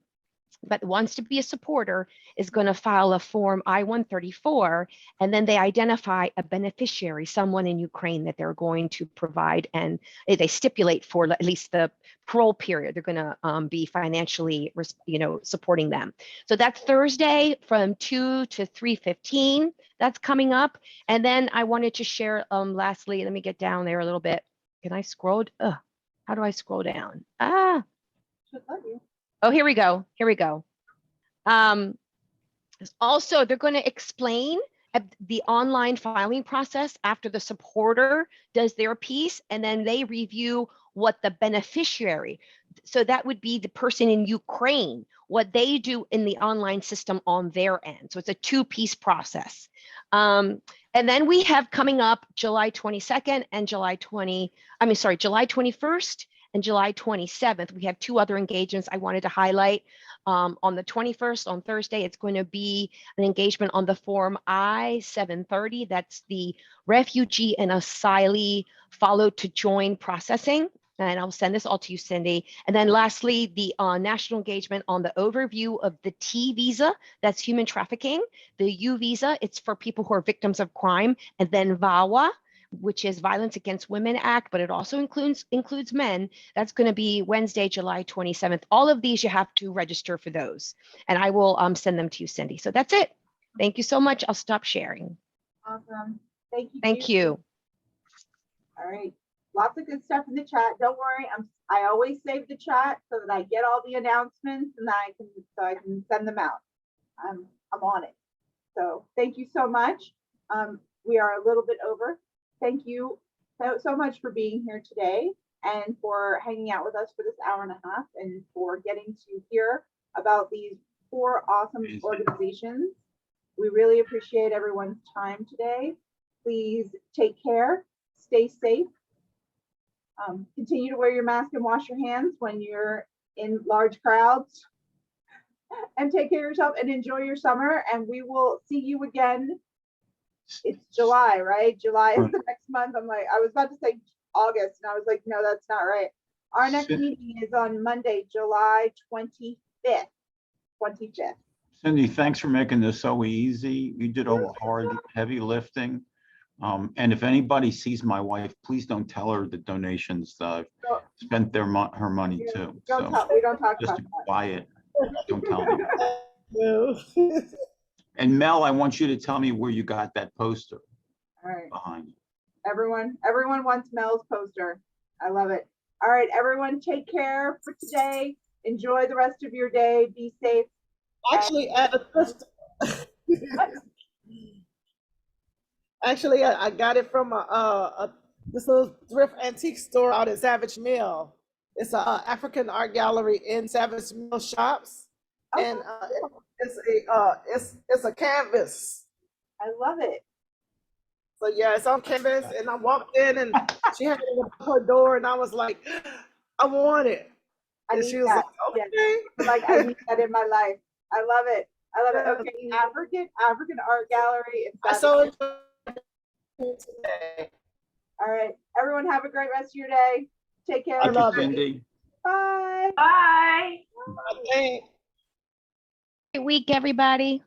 S21: that wants to be a supporter is going to file a form I-134, and then they identify a beneficiary, someone in Ukraine that they're going to provide, and they stipulate for at least the parole period. They're going to be financially, supporting them. So that's Thursday from 2 to 3:15. That's coming up. And then I wanted to share, lastly, let me get down there a little bit. Can I scroll? How do I scroll down?
S1: Should let you.
S21: Oh, here we go. Here we go. Also, they're going to explain the online filing process after the supporter does their piece, and then they review what the beneficiary, so that would be the person in Ukraine, what they do in the online system on their end. So it's a two-piece process. And then we have coming up July 22nd and July 21st and July 27th. We have two other engagements I wanted to highlight. On the 21st, on Thursday, it's going to be an engagement on the Form I-730. That's the refugee and asylee follow to join processing. And I'll send this all to you, Cindy. And then lastly, the national engagement on the overview of the T visa, that's human trafficking. The U visa, it's for people who are victims of crime. And then VAWA, which is Violence Against Women Act, but it also includes men. That's going to be Wednesday, July 27th. All of these, you have to register for those. And I will send them to you, Cindy. So that's it. Thank you so much. I'll stop sharing.
S1: Awesome. Thank you.
S21: Thank you.
S1: All right. Lots of good stuff in the chat. Don't worry. I always save the chat so that I get all the announcements and I can send them out. I'm on it. So thank you so much. We are a little bit over. Thank you so much for being here today and for hanging out with us for this hour and a half and for getting to hear about these 4 awesome organizations. We really appreciate everyone's time today. Please take care, stay safe, continue to wear your mask and wash your hands when you're in large crowds, and take care of yourself and enjoy your summer. And we will see you again. It's July, right? July is the next month. I was about to say August, and I was like, no, that's not right. Our next meeting is on Monday, July 25th.
S2: Cindy, thanks for making this so easy. You did all the hard, heavy lifting. And if anybody sees my wife, please don't tell her the donations that I've spent her money too.
S1: We don't talk about
S2: just
S1: that.
S2: quiet. Don't tell them.
S6: No.
S2: And Mel, I want you to tell me where you got that poster
S1: All right.
S2: behind you.
S1: Everyone wants Mel's poster. I love it. All right, everyone, take care for today. Enjoy the rest of your day. Be safe.
S6: Actually, I got it from this little thrift antique store out at Savage Mill. It's an African art gallery in Savage Mill Shops, and it's a canvas.
S1: I love it.
S6: So yeah, it's on canvas, and I walked in, and she had it at her door, and I was like, I want it. And she was like, okay.
S1: Yeah. Like, I need that in my life. I love it. I love it. Okay, African art gallery.
S6: I saw it
S1: today. All right, everyone, have a great rest of your day. Take care.
S2: I love it. Cindy.
S1: Bye.
S15: Bye.
S21: Great week, everybody.